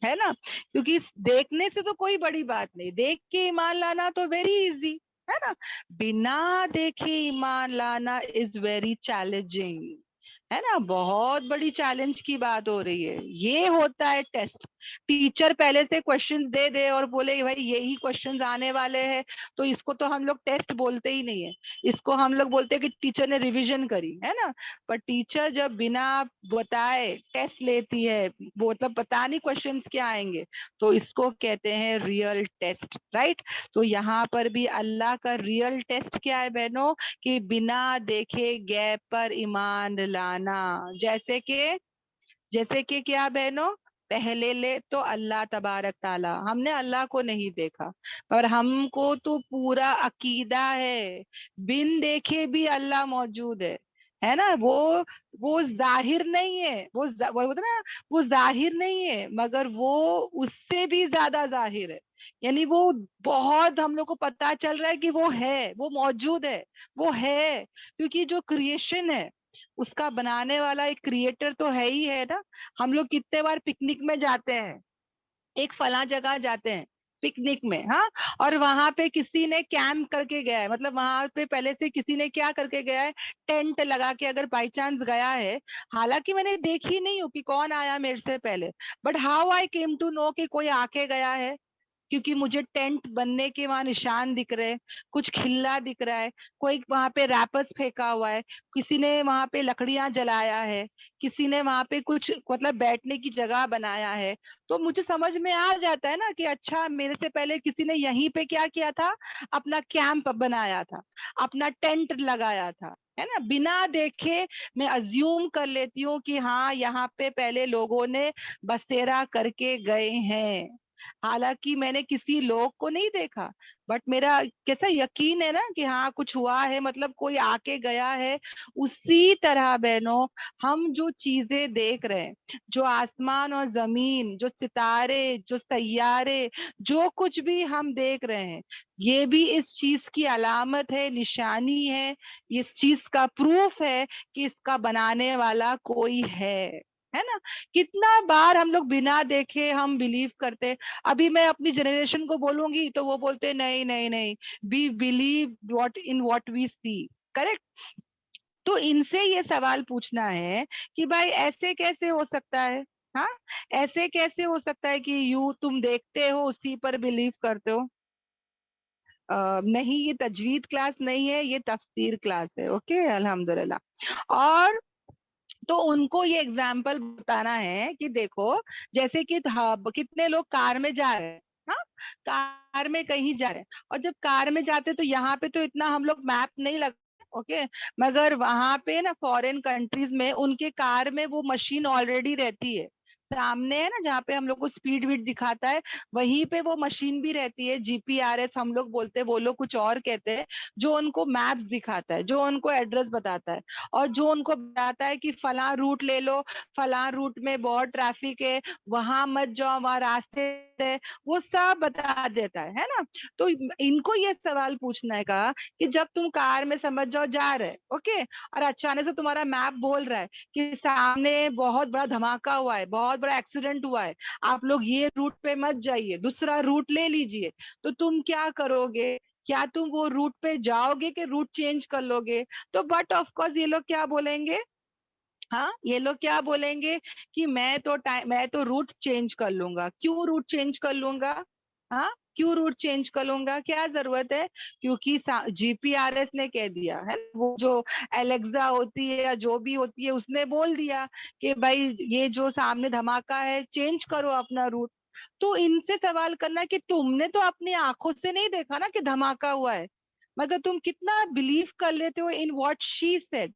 ہے نا. کیونکہ دیکھنے سے تو کوئی بڑی بات نہیں, دیکھ کے ایمان لانا تو ویری ایزی ہے نا, بنا دیکھے ایمان لانا از ویری چیلنجنگ, ہے نا. بہت بڑی چیلنج کی بات ہو رہی ہے. یہ ہوتا ہے ٹیسٹ. ٹیچر پہلے سے کوشچنز دے دے اور بولے کہ بھائی یہی کوشچنز آنے والے ہیں, تو اس کو تو ہم لوگ ٹیسٹ بولتے ہی نہیں ہے, اس کو ہم لوگ بولتے ہیں کہ ٹیچر نے ریویژن کری ہے نا. پر ٹیچر جب بنا بتائے ٹیسٹ لیتی ہے, مطلب پتا نہیں کوشچنز کیا آئیں گے, تو اس کو کہتے ہیں ریئل ٹیسٹ, رائٹ. تو یہاں پر بھی اللہ کا ریئل ٹیسٹ کیا ہے بہنوں, کہ بنا دیکھے غیب پر ایمان لانا. جیسے کہ کیا بہنوں, پہلے لے تو اللہ تبارک تعالی, ہم نے اللہ کو نہیں دیکھا اور ہم کو تو پورا عقیدہ ہے بن دیکھے بھی اللہ موجود ہے نا. وہ ظاہر نہیں ہے, وہ ہوتا نا, وہ ظاہر نہیں ہے مگر وہ اس سے بھی زیادہ ظاہر ہے. یعنی وہ بہت ہم لوگ کو پتا چل رہا ہے کہ وہ ہے, وہ موجود ہے, وہ ہے. کیونکہ جو کریشن ہے اس کا بنانے والا ایک کریٹر تو ہے ہی ہے نا. ہم لوگ کتنے بار پکنک میں جاتے ہیں, ایک فلاں جگہ جاتے ہیں پکنک میں, ہاں, اور وہاں پہ کسی نے کیمپ کر کے گیا ہے, مطلب وہاں پہ پہلے سے کسی نے کیا کر کے گیا ہے, ٹینٹ لگا کے اگر بائی چانس گیا ہے, حالانکہ میں نے دیکھی نہیں ہوں کہ کون آیا میرے سے پہلے, but how I came to know کہ کوئی آ کے گیا ہے, کیونکہ مجھے ٹینٹ بننے کے وہاں نشان دکھ رہے, کچھ کھلا دکھ رہا ہے, کوئی وہاں پہ ریپرس پھینکا ہوا ہے, کسی نے وہاں پہ لکڑیاں جلایا ہے, کسی نے وہاں پہ کچھ مطلب بیٹھنے کی جگہ بنایا ہے. تو مجھے سمجھ میں آ جاتا ہے نا کہ اچھا میرے سے پہلے کسی نے یہیں پہ کیا کیا تھا, اپنا کیمپ بنایا تھا, اپنا ٹینٹ لگایا تھا, ہے نا. بنا دیکھے میں ازیوم کر لیتی ہوں کہ ہاں یہاں پہ پہلے لوگوں نے بسیرا کر کے گئے ہیں, حالانکہ میں نے کسی لوگ کو نہیں دیکھا, بٹ میرا کیسا یقین ہے نا کہ ہاں کچھ ہوا ہے, مطلب کوئی آ کے گیا ہے. اسی طرح بہنوں ہم جو چیزیں دیکھ رہے ہیں, جو آسمان اور زمین, جو ستارے, جو سیارے, جو کچھ بھی ہم دیکھ رہے ہیں, یہ بھی اس چیز کی علامت ہے, نشانی ہے, اس چیز کا پروف ہے کہ اس کا بنانے والا کوئی ہے نا. کتنا بار ہم لوگ بنا دیکھے ہم بلیو کرتے. ابھی میں اپنی جنریشن کو بولوں گی تو وہ بولتے نہیں نہیں نہیں, we believe what we see, correct. تو ان سے یہ سوال پوچھنا ہے کہ بھائی ایسے کیسے ہو سکتا ہے, ہاں, ایسے کیسے ہو سکتا ہے کہ تم دیکھتے ہو اسی پر بلیو کرتے ہو. نہیں, یہ تجوید کلاس نہیں ہے, یہ تفسیر کلاس ہے. اوکے, الحمدللہ. اور تو ان کو یہ اگزامپل بتانا ہے کہ دیکھو جیسے کہ کتنے لوگ کار میں جا رہے ہیں, ہاں, کار میں کہیں جا رہے ہیں, اور جب کار میں جاتے تو یہاں پہ تو اتنا ہم لوگ میپ نہیں لگتے, اوکے, مگر وہاں پہ نا فورن کنٹریز میں ان کے کار میں وہ مشین آلریڈی رہتی ہے, سامنے ہے نا, جہاں پہ ہم لوگ کو اسپیڈ ویڈ دکھاتا ہے وہیں پہ وہ مشین بھی رہتی ہے, جی پی آر ایس ہم لوگ بولتے ہیں, وہ لوگ کچھ اور کہتے ہیں, جو ان کو میپس دکھاتا ہے, جو ان کو ایڈریس بتاتا ہے, اور جو ان کو بتاتا ہے کہ فلاں روٹ لے لو, فلاں روٹ میں بہت ٹریفک ہے, وہاں مت جاؤ, وہاں راستے ہے, وہ سب بتا دیتا ہے نا. تو ان کو یہ سوال پوچھنا ہے کہا کہ جب تم کار میں سمجھ جاؤ جا رہے, اوکے, اور اچانک سے تمہارا میپ بول رہا ہے کہ سامنے بہت بڑا دھماکہ ہوا ہے, بہت بڑا ایکسیڈنٹ ہوا ہے, آپ لوگ یہ روٹ پہ مت جائیے, دوسرا روٹ لے لیجئے, تو تم کیا کرو گے؟ کیا تم وہ روٹ پہ جاؤ گے کہ روٹ چینج کر لو گے؟ تو بٹ آف کورس یہ لوگ کیا بولیں گے, ہاں, یہ لوگ کیا بولیں گے کہ میں تو روٹ چینج کر لوں گا. کیوں روٹ چینج کر لوں گا؟ ہاں, क्यों रूट चेंज करूंगा, क्या जरूरत है, क्योंकि जीपीआरएस ने कह दिया है, वो जो एलेक्सा होती है या जो भी होती है उसने बोल दिया कि भाई ये जो सामने धमाका है चेंज करो अपना रूट। तो इनसे सवाल करना कि तुमने तो अपनी आंखों से नहीं देखा ना कि धमाका हुआ है, मगर तुम कितना बिलीव कर लेते हो in what she said,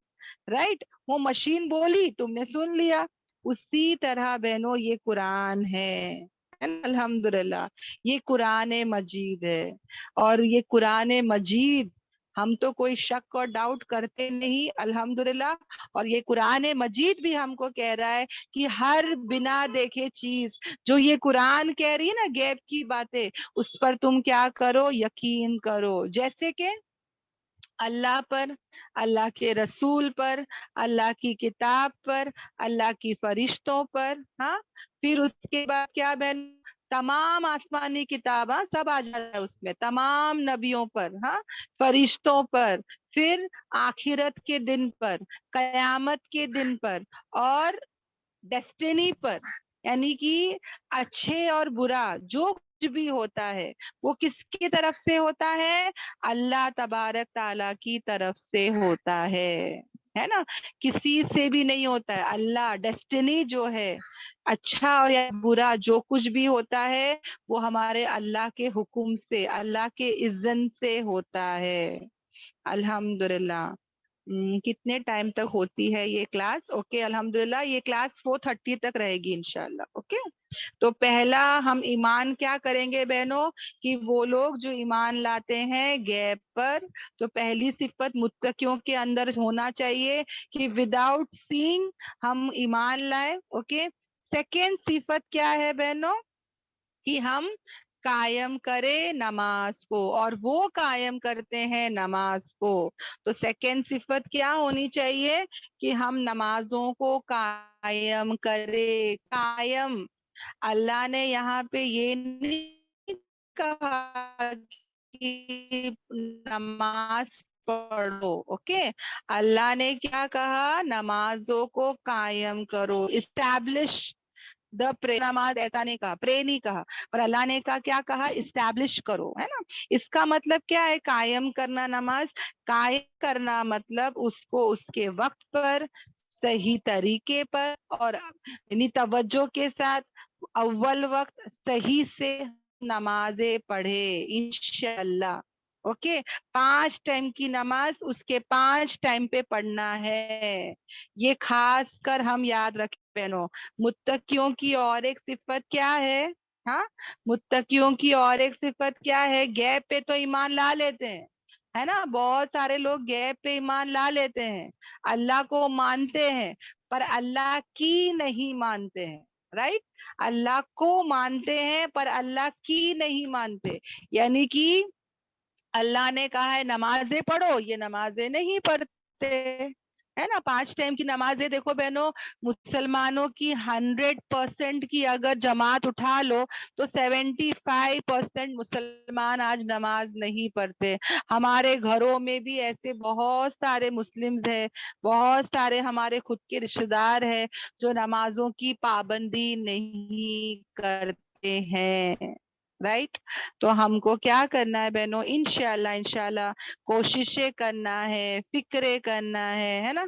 right. वो मशीन बोली, तुमने सुन लिया। उसी तरह बहनों ये कुरान है ना, अल्हम्दुलिल्लाह ये कुरान मजीद है। और ये कुरान मजीद हम तो कोई शक और डाउट करते नहीं, अल्हम्दुलिल्लाह। और ये कुरान मजीद भी हमको कह रहा है कि हर बिना देखे चीज जो ये कुरान कह रही है ना, गैब की बातें, उस पर तुम क्या करो, यकीन करो। जैसे कि अल्लाह पर, अल्लाह के रसूल पर, अल्लाह की किताब पर, अल्लाह की फरिश्तों पर। हाँ, फिर उसके बाद क्या बहन, तमाम आसमानी किताब, हाँ सब आ जाता है उसमें, तमाम नबियों पर, हाँ फरिश्तों पर, फिर आखिरत के दिन पर, कयामत के दिन पर, और डेस्टिनी पर, यानी कि अच्छे और बुरा जो कुछ भी होता है वो किसकी तरफ से होता है, अल्लाह तबारक ताला की तरफ से होता है ना, किसी से भी नहीं होता है। अल्लाह डेस्टिनी जो है, अच्छा और या बुरा जो कुछ भी होता है वो हमारे अल्लाह के हुक्म से, अल्लाह के इज़्ज़न से होता है। अल्हम्दुलिल्लाह। कितने टाइम तक होती है ये क्लास? ओके अल्हम्दुलिल्लाह ये क्लास 4:30 तक रहेगी इंशाल्लाह। ओके, तो पहला हम ईमान क्या करेंगे बहनों, कि वो लोग जो ईमान लाते हैं गैब पर, तो पहली सिफत मुत्तकियों के अंदर होना चाहिए कि विदाउट सीइंग हम ईमान लाए। ओके, सेकेंड सिफत क्या है बहनों, कि हम कायम करें नमाज को, और वो कायम करते हैं नमाज को। तो सेकंड सिफत क्या होनी चाहिए, कि हम नमाजों को कायम करें। कायम, अल्लाह ने यहाँ पे ये नहीं कहा कि नमाज पढ़ो। ओके, अल्लाह ने क्या कहा, नमाजों को कायम करो, इस्टेब्लिश द प्रे। नमाज ऐसा नहीं कहा, प्रे नहीं कहा, पर अल्लाह ने कहा, क्या कहा, इस्टेब्लिश करो, है ना। इसका मतलब क्या है, कायम करना नमाज, कायम करना मतलब उसको उसके वक्त पर, सही तरीके पर, और यानी तवज्जो के साथ अव्वल वक्त सही से नमाजें पढ़े इंशाअल्लाह। ओके, 5 टाइम की नमाज उसके 5 टाइम पे पढ़ना है, ये खास कर हम याद रखें बहनों। मुत्तकियों की और एक सिफत क्या है, हाँ मुत्तकियों की और एक सिफत क्या है, गैब पे तो ईमान ला लेते हैं, है ना, बहुत सारे लोग गैब पे ईमान ला लेते हैं, अल्लाह को मानते हैं, पर अल्लाह की नहीं मानते हैं, राइट। अल्लाह को मानते हैं पर अल्लाह की नहीं मानते, यानी कि अल्लाह ने कहा है नमाजें पढ़ो, ये नमाजें नहीं पढ़ते, है ना। 5 टाइम की नमाजें देखो बहनों, मुसलमानों की 100% की अगर जमात उठा लो तो 75% मुसलमान आज नमाज नहीं पढ़ते। हमारे घरों में भी ऐसे बहुत सारे मुस्लिम्स हैं, बहुत सारे हमारे खुद के रिश्तेदार हैं जो नमाजों की पाबंदी नहीं करते हैं, राइट। तो हमको क्या करना है बहनों, इंशाल्लाह इंशाल्लाह कोशिशें करना है, फिक्रे करना है ना,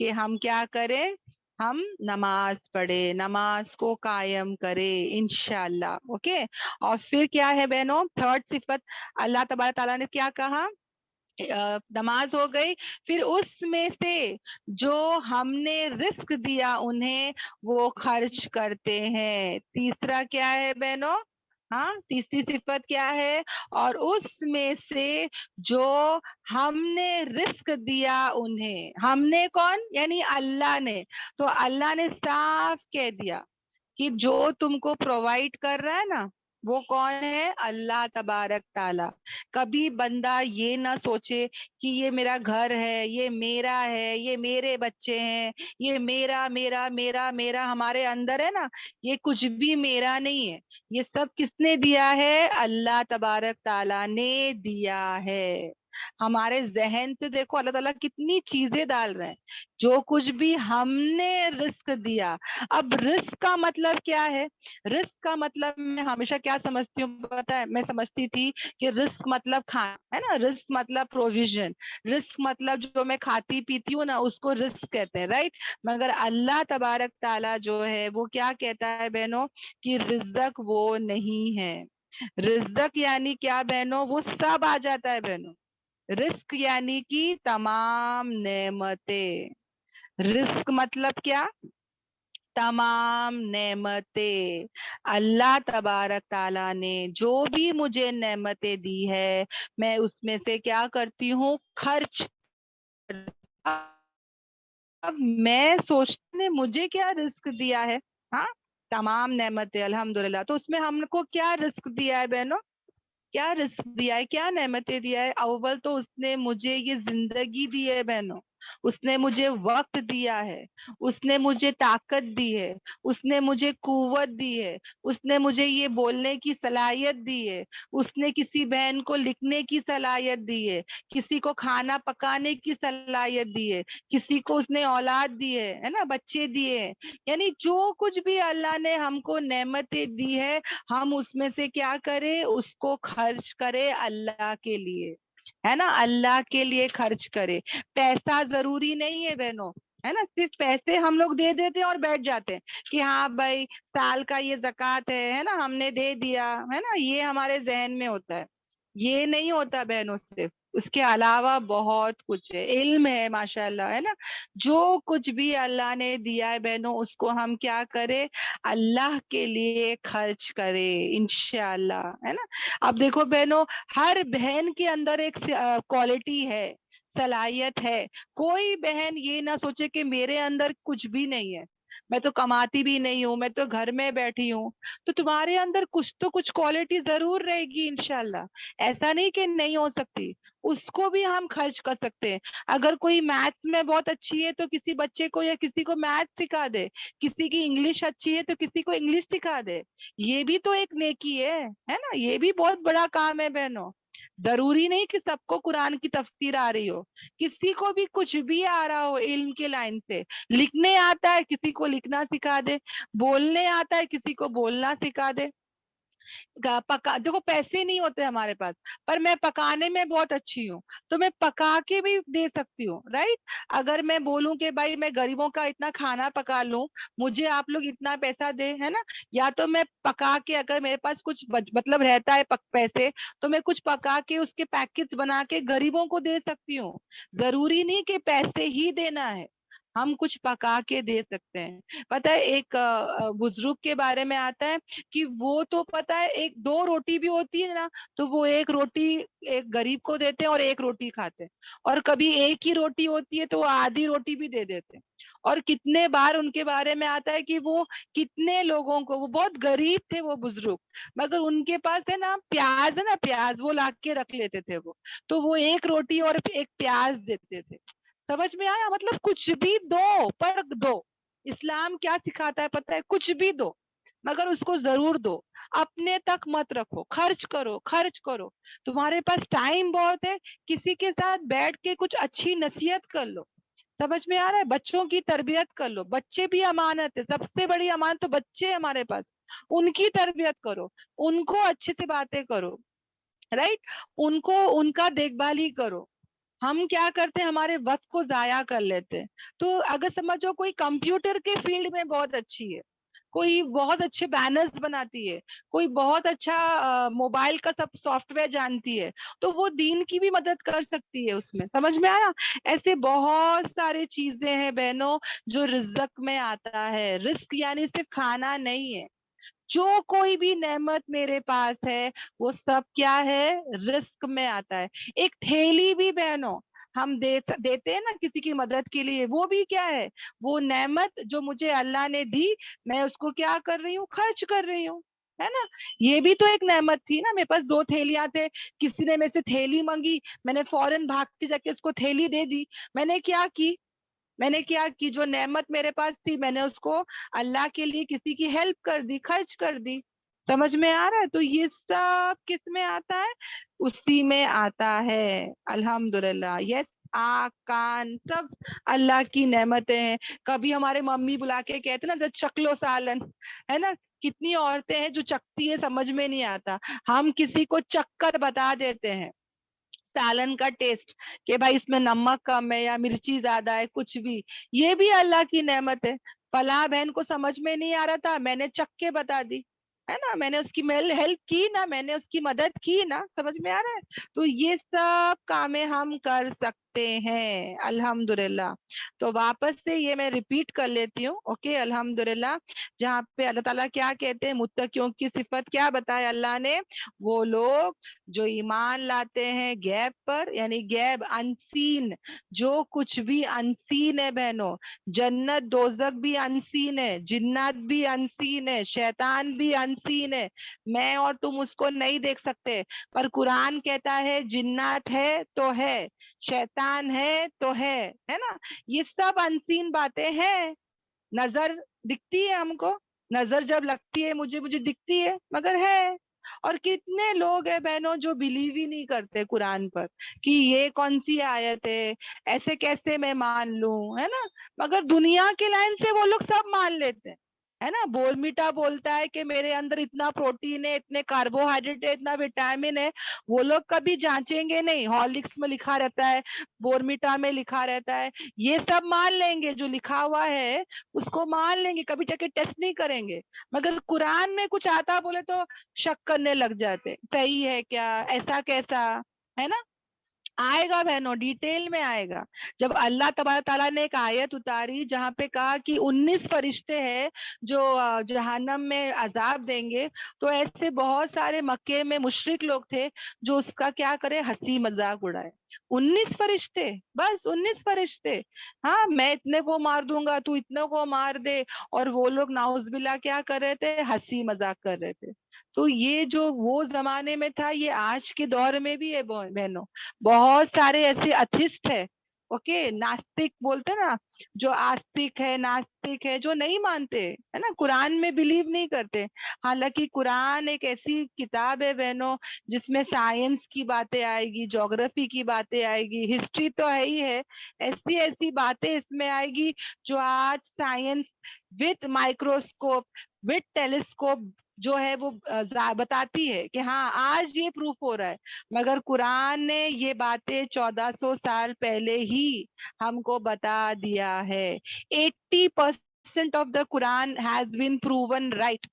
कि हम क्या करें, हम नमाज पढ़े, नमाज को कायम करें इंशाल्लाह। ओके, और फिर क्या है बहनों, थर्ड सिफत, अल्लाह तबारक ताला ने क्या कहा, नमाज हो गई, फिर उसमें से जो हमने रिस्क दिया उन्हें वो खर्च करते हैं। तीसरा क्या है बहनों, हाँ तीसरी सिफत क्या है, और उसमें से जो हमने रिस्क दिया उन्हें, हमने कौन, यानी अल्लाह ने, तो अल्लाह ने साफ कह दिया कि जो तुमको प्रोवाइड कर रहा है ना वो कौन है, अल्लाह तबारक ताला। कभी बंदा ये ना सोचे कि ये मेरा घर है, ये मेरा है, ये मेरे बच्चे हैं, ये मेरा मेरा मेरा मेरा हमारे अंदर है ना, ये कुछ भी मेरा नहीं है, ये सब किसने दिया है, अल्लाह तबारक ताला ने दिया है। ہمارے ذہن سے دیکھو اللہ تعالیٰ کتنی چیزیں ڈال رہے ہیں، جو کچھ بھی ہم نے رزق دیا. اب رزق کا مطلب کیا ہے؟ رزق کا مطلب میں ہمیشہ کیا سمجھتی ہوں پتا ہے؟ میں سمجھتی تھی کہ رزق مطلب کھانا ہے نا، رزق مطلب پروویژن، رزق مطلب جو میں کھاتی پیتی ہوں نا اس کو رزق کہتے ہیں، رائٹ. مگر اللہ تبارک تعالیٰ جو ہے وہ کیا کہتا ہے بہنوں، کہ رزق وہ نہیں ہے. رزق یعنی کیا بہنوں؟ وہ سب آ جاتا ہے بہنوں. رزق یعنی کہ تمام نعمتیں. رزق مطلب کیا؟ تمام نعمتیں. اللہ تبارک تعالیٰ نے جو بھی مجھے نعمتیں دی ہے میں اس میں سے کیا کرتی ہوں؟ خرچ. اب میں سوچنے نے مجھے کیا رزق دیا ہے؟ ہاں، تمام نعمتیں الحمدللہ. تو اس میں ہم کو کیا رزق دیا ہے بہنوں؟ کیا رزق دیا ہے؟ کیا نعمتیں دیا ہے؟ اول تو اس نے مجھے یہ زندگی دی ہے بہنوں، اس نے مجھے وقت دیا ہے، اس نے مجھے طاقت دی ہے، اس نے مجھے قوت دی ہے، اس نے مجھے یہ بولنے کی صلاحیت دی ہے، اس نے کسی بہن کو لکھنے کی صلاحیت دی ہے، کسی کو کھانا پکانے کی صلاحیت دی ہے، کسی کو اس نے اولاد دی ہے نا، بچے دیے ہیں. یعنی جو کچھ بھی اللہ نے ہم کو نعمتیں دی ہے ہم اس میں سے کیا کرے؟ اس کو خرچ کرے اللہ کے لیے، ہے نا، اللہ کے لیے خرچ کرے. پیسہ ضروری نہیں ہے بہنوں، ہے نا. صرف پیسے ہم لوگ دے دیتے ہیں اور بیٹھ جاتے ہیں کہ ہاں بھائی سال کا یہ زکوٰۃ ہے نا، ہم نے دے دیا ہے نا. یہ ہمارے ذہن میں ہوتا ہے. یہ نہیں ہوتا بہنوں. صرف اس کے علاوہ بہت کچھ ہے. علم ہے ماشاء اللہ، ہے نا. جو کچھ بھی اللہ نے دیا ہے بہنوں اس کو ہم کیا کرے؟ اللہ کے لیے خرچ کرے انشاءاللہ، ہے نا. اب دیکھو بہنوں، ہر بہن کے اندر ایک کوالٹی ہے، صلاحیت ہے. کوئی بہن یہ نہ سوچے کہ میرے اندر کچھ بھی نہیں ہے، میں تو کماتی بھی نہیں ہوں، میں تو گھر میں بیٹھی ہوں. تو تمہارے اندر کچھ تو کچھ کوالٹی ضرور رہے گی انشاءاللہ. ایسا نہیں کہ نہیں ہو سکتی، اس کو بھی ہم خرچ کر سکتے ہیں. اگر کوئی میتھس میں بہت اچھی ہے تو کسی بچے کو یا کسی کو میتھس سکھا دے. کسی کی انگلش اچھی ہے تو کسی کو انگلش سکھا دے. یہ بھی تو ایک نیکی ہے نا. یہ بھی بہت بڑا کام ہے بہنوں. ضروری نہیں کہ سب کو قرآن کی تفسیر آ رہی ہو. کسی کو بھی کچھ بھی آ رہا ہو علم کے لائن سے. لکھنے آتا ہے کسی کو لکھنا سکھا دے، بولنے آتا ہے کسی کو بولنا سکھا دے. دیکھو پیسے نہیں ہوتے ہمارے پاس، پر میں پکانے میں بہت اچھی ہوں تو میں پکا کے بھی دے سکتی ہوں، رائٹ. اگر میں بولوں کہ بھائی میں غریبوں کا اتنا کھانا پکا لوں، مجھے آپ لوگ اتنا پیسہ دے، ہے نا. یا تو میں پکا کے، اگر میرے پاس کچھ مطلب رہتا ہے پیسے، تو میں کچھ پکا کے اس کے پیکٹس بنا کے غریبوں کو دے سکتی ہوں. ضروری نہیں کہ پیسے ہی دینا ہے، ہم کچھ پکا کے دے سکتے ہیں. پتہ ہے ایک بزرگ کے بارے میں آتا ہے کہ وہ تو پتہ ہے ایک دو روٹی بھی ہوتی ہے نا تو وہ ایک روٹی ایک غریب کو دیتے ہیں اور ایک روٹی کھاتے ہیں. اور کبھی ایک ہی روٹی ہوتی ہے تو وہ آدھی روٹی بھی دے دیتے ہیں. اور کتنے بار ان کے بارے میں آتا ہے کہ وہ کتنے لوگوں کو، وہ بہت غریب تھے وہ بزرگ، مگر ان کے پاس ہے نا پیاز، ہے نا پیاز، وہ لا کے رکھ لیتے تھے وہ. تو وہ ایک روٹی اور ایک پیاز دیتے تھے. سمجھ میں آیا؟ مطلب کچھ بھی دو، پر دو. اسلام کیا سکھاتا ہے پتہ ہے؟ کچھ بھی دو مگر اس کو ضرور دو. اپنے تک مت رکھو، خرچ کرو، خرچ کرو. تمہارے پاس ٹائم بہت ہے، کسی کے ساتھ بیٹھ کے کچھ اچھی نصیحت کر لو. سمجھ میں آ رہا ہے؟ بچوں کی تربیت کر لو. بچے بھی امانت ہے، سب سے بڑی امانت تو بچے ہمارے پاس. ان کی تربیت کرو، ان کو اچھے سے باتیں کرو، رائٹ. ان کو ان کا دیکھ بھال ہی کرو. ہم کیا کرتے ہیں؟ ہمارے وقت کو ضائع کر لیتے ہیں. تو اگر سمجھو کوئی کمپیوٹر کے فیلڈ میں بہت اچھی ہے، کوئی بہت اچھے بینرز بناتی ہے، کوئی بہت اچھا موبائل کا سب سافٹ ویئر جانتی ہے، تو وہ دین کی بھی مدد کر سکتی ہے اس میں. سمجھ میں آیا؟ ایسے بہت سارے چیزیں ہیں بہنوں جو رزق میں آتا ہے. رزق یعنی صرف کھانا نہیں ہے. جو کوئی بھی نعمت میرے پاس ہے وہ سب کیا ہے؟ رزق میں آتا ہے. ایک تھیلی بھی بہنوں ہم دیتے ہیں نا کسی کی مدد کے لیے، وہ بھی کیا ہے؟ وہ نعمت جو مجھے اللہ نے دی، میں اس کو کیا کر رہی ہوں؟ خرچ کر رہی ہوں، ہے نا. یہ بھی تو ایک نعمت تھی نا. میرے پاس 2 تھیلیاں تھے، کسی نے میرے سے تھیلی مانگی، میں نے فوراً بھاگ کے جا کے اس کو تھیلی دے دی. میں نے کیا کی؟ جو نعمت میرے پاس تھی میں نے اس کو اللہ کے لیے کسی کی ہیلپ کر دی، خرچ کر دی. سمجھ میں آ رہا ہے؟ تو یہ سب کس میں آتا ہے؟ اسی میں آتا ہے. الحمدللہ. یس. آنکھ کان سب اللہ کی نعمتیں ہیں. کبھی ہمارے ممی بلا کے کہتے نا چکھ لو سالن، ہے نا. کتنی عورتیں ہیں جو چکھتی ہے، سمجھ میں نہیں آتا، ہم کسی کو چکھ کر بتا دیتے ہیں سالن کا ٹیسٹ کہ بھائی اس میں نمک کم ہے یا مرچی زیادہ ہے، کچھ بھی. یہ بھی اللہ کی نعمت ہے. فلاں بہن کو سمجھ میں نہیں آ رہا تھا، میں نے چکھ کے بتا دی، ہے نا. میں نے اس کی ہیلپ کی نا، میں نے اس کی مدد کی نا. سمجھ میں آ رہا ہے؟ تو یہ سب کامیں ہم کر سکتے ہیں. الحمدللہ. تو واپس سے یہ میں ریپیٹ کر لیتی ہوں. اوکے. الحمدللہ. جہاں پہ اللہ تعالیٰ کیا کہتے ہیں، متقیوں کی صفت کیا بتایا اللہ نے؟ وہ لوگ جو ایمان لاتے ہیں غیب پر، یعنی غیب انسین، جو کچھ بھی انسین ہے بہنوں، جنت دوزخ بھی انسین ہے، جنات بھی انسین ہے، شیطان بھی انسین ہے. میں اور تم اس کو نہیں دیکھ سکتے، پر قرآن کہتا ہے جنات ہے تو ہے، شیطان ہے تو ہے نا. یہ سب انسین باتیں ہیں. نظر دکھتی ہے ہم کو، نظر جب لگتی ہے مجھے دکھتی ہے، مگر ہے. اور کتنے لوگ ہیں بہنوں جو بلیو ہی نہیں کرتے قرآن پر کہ یہ کون سی آیت ہے، ایسے کیسے میں مان لوں، ہے نا. مگر دنیا کے لائن سے وہ لوگ سب مان لیتے ہیں، ہے نا. بول میٹا بولتا ہے کہ میرے اندر اتنا پروٹین ہے، اتنے کاربوہائیڈریٹ ہے، اتنا وٹامن ہے. وہ لوگ کبھی جانچیں گے نہیں. ہارلکس میں لکھا رہتا ہے، بورمیٹا میں لکھا رہتا ہے، یہ سب مان لیں گے. جو لکھا ہوا ہے اس کو مان لیں گے، کبھی جا کے ٹیسٹ نہیں کریں گے. مگر قرآن میں کچھ آتا بولے تو شک کرنے لگ جاتے، صحیح ہے کیا، ایسا کیسا، ہے نا. آئے گا بہنوں، ڈیٹیل میں آئے گا. جب اللہ تبارک تعالیٰ نے ایک آیت اتاری جہاں پہ کہا کہ 19 فرشتے ہیں جو جہنم میں عذاب دیں گے، تو ایسے بہت سارے مکے میں مشرک لوگ تھے جو اس کا کیا کرے، ہنسی مذاق اڑائے. 19 فرشتے، بس 19 فرشتے. ہاں میں اتنے کو مار دوں گا، تو اتنے کو مار دے. اور وہ لوگ ناؤز باللہ کیا کر رہے تھے، ہنسی مذاق کر رہے تھے. تو یہ جو وہ زمانے میں تھا، یہ آج کے دور میں بھی ہے بہنوں. بہت سارے ایسے اتھسٹ ہے، اوکے، ناستک بولتے نا، جو آستک ہے، ناستک ہے، جو نہیں مانتے، ہے نا، قرآن میں بلیو نہیں کرتے. حالانکہ قرآن ایک ایسی کتاب ہے بہنوں جس میں سائنس کی باتیں آئے گی، جغرافی کی باتیں آئے گی، ہسٹری تو ہے ہی ہے، ایسی ایسی باتیں اس میں آئے گی جو آج science with microscope with telescope جو ہے وہ بتاتی ہے کہ ہاں آج یہ پروف ہو رہا ہے. مگر قرآن نے یہ باتیں 1400 سال پہلے ہی ہم کو بتا دیا ہے. 80% of the Quran has been proven right.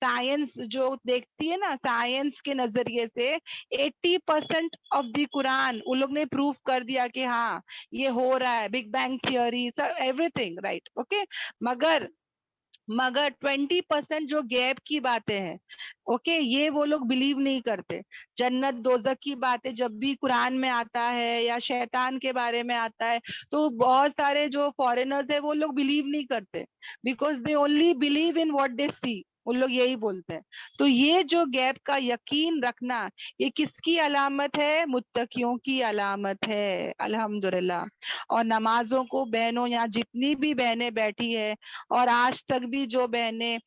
Science جو دیکھتی ہے نا، سائنس کے نظریے سے 80% آف دی قرآن ان لوگ نے پروف کر دیا کہ ہاں یہ ہو رہا ہے، big bang theory, every thing right. Okay. مگر 20% جو گیپ کی باتیں ہیں، اوکے، یہ وہ لوگ بلیو نہیں کرتے. جنت دوزخ کی باتیں جب بھی قرآن میں آتا ہے یا شیطان کے بارے میں آتا ہے تو بہت سارے جو فورینرز ہیں وہ لوگ بلیو نہیں کرتے، because they only believe in what they see. ان لوگ یہی بولتے ہیں. تو یہ جو گیپ کا یقین رکھنا، یہ کس کی علامت ہے؟ متقیوں کی علامت ہے. الحمدللہ. اور نمازوں کو بہنوں، یہاں جتنی بھی بہنیں بیٹھی ہے اور آج تک بھی جو بہنیں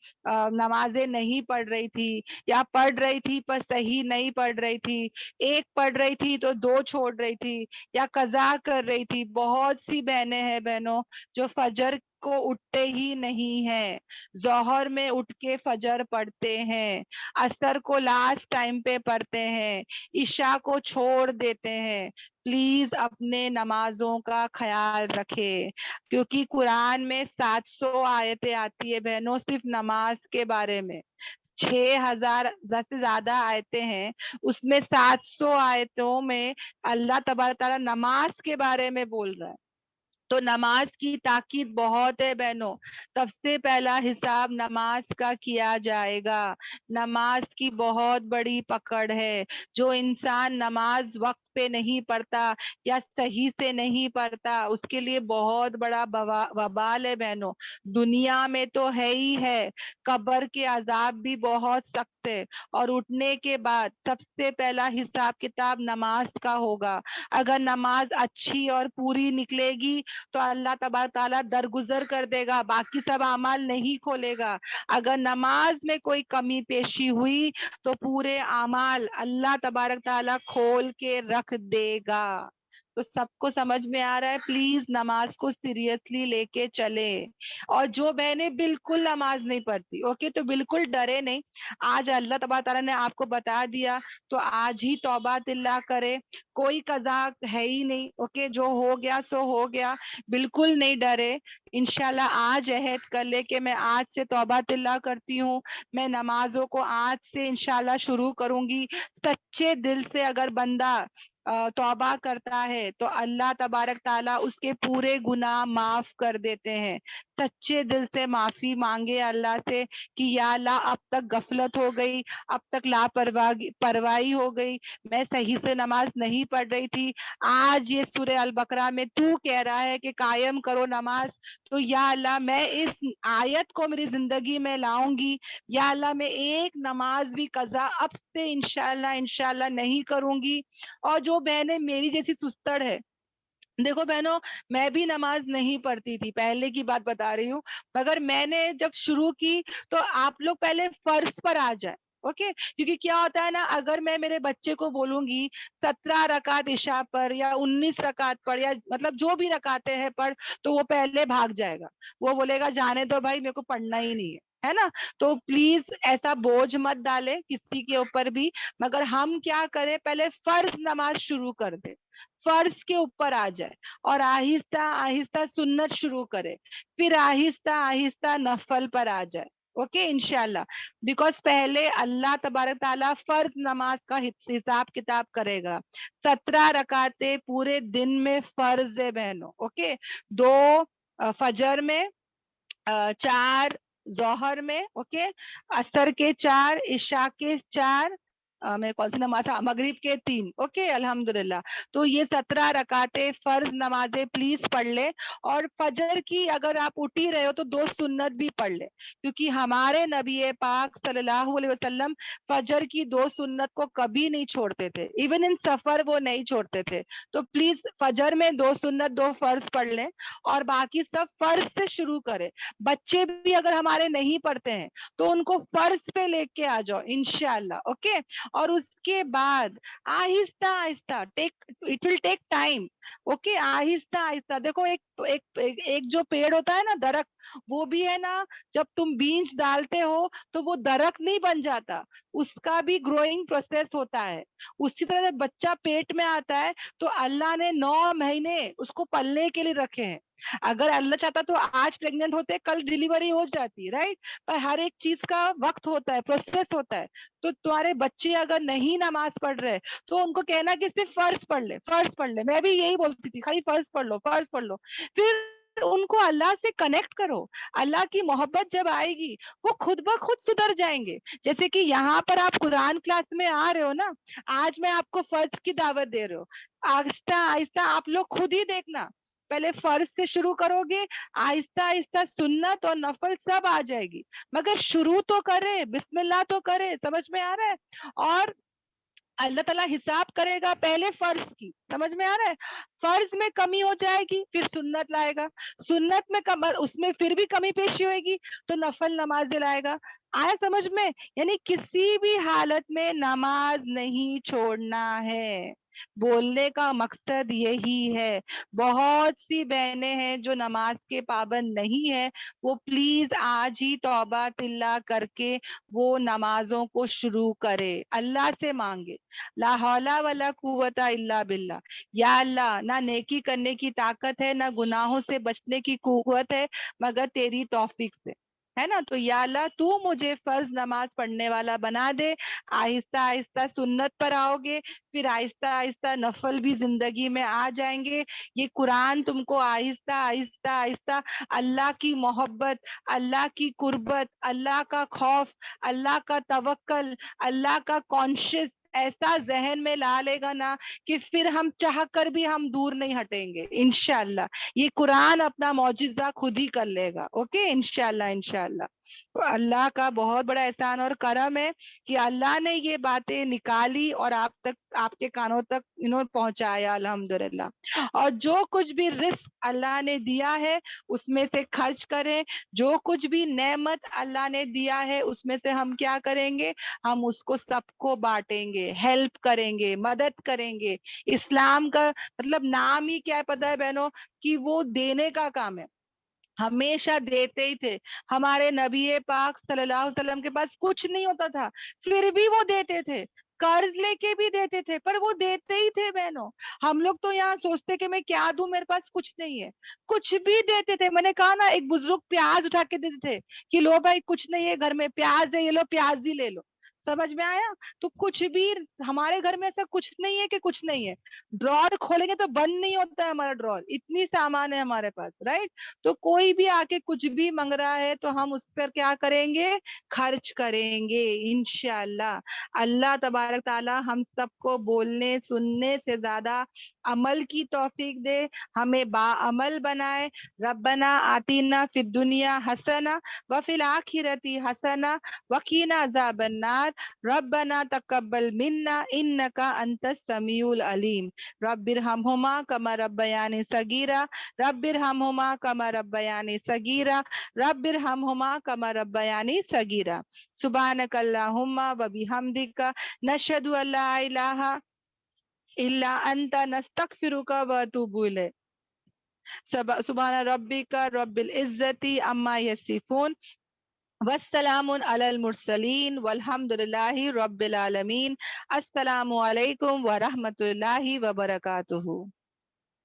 نمازیں نہیں پڑھ رہی تھی یا پڑھ رہی تھی پر صحیح نہیں پڑھ رہی تھی، ایک پڑھ رہی تھی تو 2 چھوڑ رہی تھی یا قضا کر رہی تھی، بہت سی بہنیں ہیں بہنوں جو فجر کو اٹھتے ہی نہیں ہیں، ظہر میں اٹھ کے فجر پڑھتے ہیں، عصر کو لاسٹ ٹائم پہ پڑھتے ہیں، عشاء کو چھوڑ دیتے ہیں. پلیز اپنے نمازوں کا خیال رکھے، کیونکہ قرآن میں 700 آیتیں آتی ہے بہنوں صرف نماز کے بارے میں. 6000 سے زیادہ آیتیں ہیں، اس میں 700 آیتوں میں اللہ تبارک تعالیٰ نماز کے بارے میں بول رہا ہے. تو نماز کی تاکید بہت ہے بہنوں. سب سے پہلا حساب نماز کا کیا جائے گا. نماز کی بہت بڑی پکڑ ہے. جو انسان نماز وقت پہ نہیں پڑھتا یا صحیح سے نہیں پڑھتا، اس کے لیے بہت بڑا وبال ہے بہنوں. دنیا میں تو ہے ہی ہے، قبر کے عذاب بھی بہت سخت ہے، اور اٹھنے کے بعد سب سے پہلا حساب کتاب نماز کا ہوگا. اگر نماز اچھی اور پوری نکلے گی تو اللہ تبارک تعالیٰ درگزر کر دے گا, باقی سب اعمال نہیں کھولے گا. اگر نماز میں کوئی کمی پیشی ہوئی تو پورے اعمال اللہ تبارک تعالیٰ کھول کے رکھ دے گا. تو سب کو سمجھ میں آ رہا ہے؟ پلیز نماز کو سیریسلی لے کے چلے. اور جو بہنیں بالکل نماز نہیں پڑھتی, اوکے, تو بالکل ڈرے نہیں. آج اللہ تبارک تعالیٰ نے آپ کو بتا دیا تو آج ہی توبہ اللہ کرے. کوئی قضا ہے ہی نہیں, اوکے, جو ہو گیا سو ہو گیا. بالکل نہیں ڈرے. انشاءاللہ آج عہد کر لے کہ میں آج سے توبہ اللہ کرتی ہوں, میں نمازوں کو آج سے انشاءاللہ شروع کروں گی. سچے دل سے اگر بندہ توبہ کرتا ہے تو اللہ تبارک تعالیٰ اس کے پورے گناہ معاف کر دیتے ہیں. سچے دل سے معافی مانگے اللہ سے کہ یا اللہ اب تک غفلت ہو گئی, اب تک لاپرواہی ہو گئی, میں صحیح سے نماز نہیں پڑھ رہی تھی. آج یہ سورہ البقرہ میں تو کہہ رہا ہے کہ قائم کرو نماز, تو یا اللہ میں اس آیت کو میری زندگی میں لاؤں گی. یا اللہ میں ایک نماز بھی قضا اب سے انشاءاللہ نہیں کروں گی. اور جو بہنیں میری جیسی سستڑ ہے, دیکھو بہنوں, میں بھی نماز نہیں پڑھتی تھی, پہلے کی بات بتا رہی ہوں, مگر میں نے جب شروع کی تو آپ لوگ پہلے فرض پر آ جائے, اوکے, کیونکہ کیا ہوتا ہے نا, اگر میں میرے بچے کو بولوں گی 17 رکعت عشاء پر یا 19 رکعت پر یا مطلب جو بھی رکعتیں ہیں پڑھ, تو وہ پہلے بھاگ جائے گا. وہ بولے گا جانے دو بھائی, میرے کو پڑھنا ہی نہیں ہے نا. تو پلیز ایسا بوجھ مت ڈالے کسی کے اوپر بھی, مگر ہم کیا کریں, پہلے فرض نماز شروع کر دے, فرض کے اوپر آ جائے اور آہستہ آہستہ سنت شروع کرے, پھر آہستہ آہستہ نفل پر آ جائے. اوکے, انشاءاللہ, بیکاز پہلے اللہ تبارک تعالیٰ فرض نماز کا حساب کتاب کرے گا. 17 رکعتیں پورے دن میں فرض ہے بہنوں, اوکے, 2 فجر میں, 4 ظہر میں, اوکے, عصر کے 4, عشاء کے 4, میں کون سی نماز, مغرب کے 3, اوکے, الحمدللہ. تو یہ 17 رکعتیں فرض نمازیں پلیز پڑھ لے. اور فجر کی اگر آپ اٹھی رہے ہو تو 2 سنت بھی پڑھ لے, کیونکہ ہمارے نبی پاک صلی اللہ علیہ وسلم فجر کی 2 سنت کو کبھی نہیں چھوڑتے تھے, ایون ان سفر وہ نہیں چھوڑتے تھے. تو پلیز فجر میں 2 سنت 2 فرض پڑھ لیں اور باقی سب فرض سے شروع کرے. بچے بھی اگر ہمارے نہیں پڑھتے ہیں تو ان کو فرض پہ لے کے آ جاؤ انشاءاللہ, اوکے. اور اس کے بعد آہستہ آہستہ it will take time, okay, آہستہ آہستہ. دیکھو ایک جو پیڑ ہوتا ہے نا, درخت, وہ بھی ہے نا, جب تم بیج ڈالتے ہو تو وہ درخت نہیں بن جاتا, اس کا بھی گروئنگ پروسیس ہوتا ہے. اسی طرح جب بچہ پیٹ میں آتا ہے تو اللہ نے 9 مہینے اس کو پلنے کے لیے رکھے ہیں. اگر اللہ چاہتا تو آج پریگننٹ ہوتے, کل ڈیلیوری ہو جاتی, رائٹ. پر ہر ایک چیز کا وقت ہوتا ہے, پروسیس ہوتا ہے. تو تمہارے بچے اگر نہیں نماز پڑھ رہے تو ان کو کہنا کہ صرف فرض پڑھ لے, فرض پڑھ لے. میں بھی یہی بولتی تھی, خالی فرض پڑھ لو, فرض پڑھ لو. پھر ان کو اللہ سے کنیکٹ کرو, اللہ کی محبت جب آئے گی وہ خود بخود سدھر جائیں گے. جیسے کہ یہاں پر آپ قرآن کلاس میں آ رہے ہو نا, آج میں آپ کو فرض کی دعوت دے رہے ہو, آہستہ آہستہ آپ لوگ خود ہی دیکھنا, پہلے فرض سے شروع کرو گے, آہستہ آہستہ سنت اور نفل سب آ جائے گی. مگر شروع تو کرے, بسم اللہ تو کرے, سمجھ میں آ رہا ہے. اور اللہ تعالیٰ حساب کرے گا پہلے فرض کی, سمجھ میں آ رہا ہے. فرض میں کمی ہو جائے گی پھر سنت لائے گا, سنت میں اس میں پھر بھی کمی پیشی ہوئے گی تو نفل نماز لائے گا. آیا سمجھ میں؟ یعنی کسی بھی حالت میں نماز نہیں چھوڑنا ہے. بولنے کا مقصد یہی ہے. بہت سی بہنیں ہیں جو نماز کے پابند نہیں ہے, وہ پلیز آج ہی توبہ اللہ کر کے وہ نمازوں کو شروع کرے, اللہ سے مانگے, لا حول ولا قوت الا باللہ. یا اللہ, نہ نیکی کرنے کی طاقت ہے, نہ گناہوں سے بچنے کی قوت ہے, مگر تیری توفیق سے, ہے نا. تو یا اللہ تو مجھے فرض نماز پڑھنے والا بنا دے. آہستہ آہستہ سنت پر آؤ گے, پھر آہستہ آہستہ نفل بھی زندگی میں آ جائیں گے. یہ قرآن تم کو آہستہ آہستہ آہستہ اللہ کی محبت, اللہ کی قربت, اللہ کا خوف, اللہ کا توکل, اللہ کا کانشیس ایسا ذہن میں لا لے گا نا کہ پھر ہم چاہ کر بھی ہم دور نہیں ہٹیں گے انشاءاللہ. یہ قرآن اپنا معجزہ خود ہی کر لے گا. اوکے انشاءاللہ انشاءاللہ. اللہ کا بہت بڑا احسان اور کرم ہے کہ اللہ نے یہ باتیں نکالی اور آپ کے کانوں تک پہنچایا الحمدللہ. اور جو کچھ بھی رزق اللہ نے دیا ہے اس میں سے خرچ کریں. جو کچھ بھی نعمت اللہ نے دیا ہے اس میں سے ہم کیا کریں گے؟ ہم اس کو سب کو بانٹیں گے، ہیلپ کریں گے، مدد کریں گے. اسلام کا مطلب نام ہی کیا ہے پتہ ہے بہنوں؟ کہ وہ دینے کا کام ہے. ہمیشہ دیتے ہی تھے. ہمارے نبی پاک صلی اللہ علیہ وسلم کے پاس کچھ نہیں ہوتا تھا پھر بھی وہ دیتے تھے. قرض لے کے بھی دیتے تھے پر وہ دیتے ہی تھے بہنوں. ہم لوگ تو یہاں سوچتے کہ میں کیا دوں، میرے پاس کچھ نہیں ہے. کچھ بھی دیتے تھے. میں نے کہا نا ایک بزرگ پیاز اٹھا کے دیتے تھے کہ لو بھائی کچھ نہیں ہے گھر میں، پیاز ہے یہ لو پیاز ہی لے لو. سمجھ میں آیا؟ تو کچھ بھی ہمارے گھر میں ایسا کچھ نہیں ہے کہ کچھ نہیں ہے. ڈرور کھولیں گے تو بند نہیں ہوتا ہے ہمارا ڈرور، اتنی سامان ہے ہمارے پاس. رائٹ؟ تو کوئی بھی آ کے کچھ بھی مانگ رہا ہے تو ہم اس پر کیا کریں گے؟ خرچ کریں گے انشاءاللہ. اللہ تبارک تعالی ہم سب کو بولنے سننے سے زیادہ عمل کی توفیق دے، ہمیں باعمل بنائے. ربنا آتینا فی الدنیا حسنہ وفی الآخرۃ حسنہ وقینا عذاب النار. ربنا تقبل منا انک انت السمیع العلیم. رب ارحمہما کما ربیانی صغیرا رب ارحمہما کما ربیانی صغیرا رب ارحمہما کما ربیانی صغیرا. سبحانک اللہم و بحمدک نشہد ان لا الہ الا انت نستغفرک و اتوب الیک. سبحان ربک رب العزت عما یصفون والسلام علی المرسلین والحمد للہ رب العالمین. السلام علیکم ورحمۃ اللہ وبرکاتہ.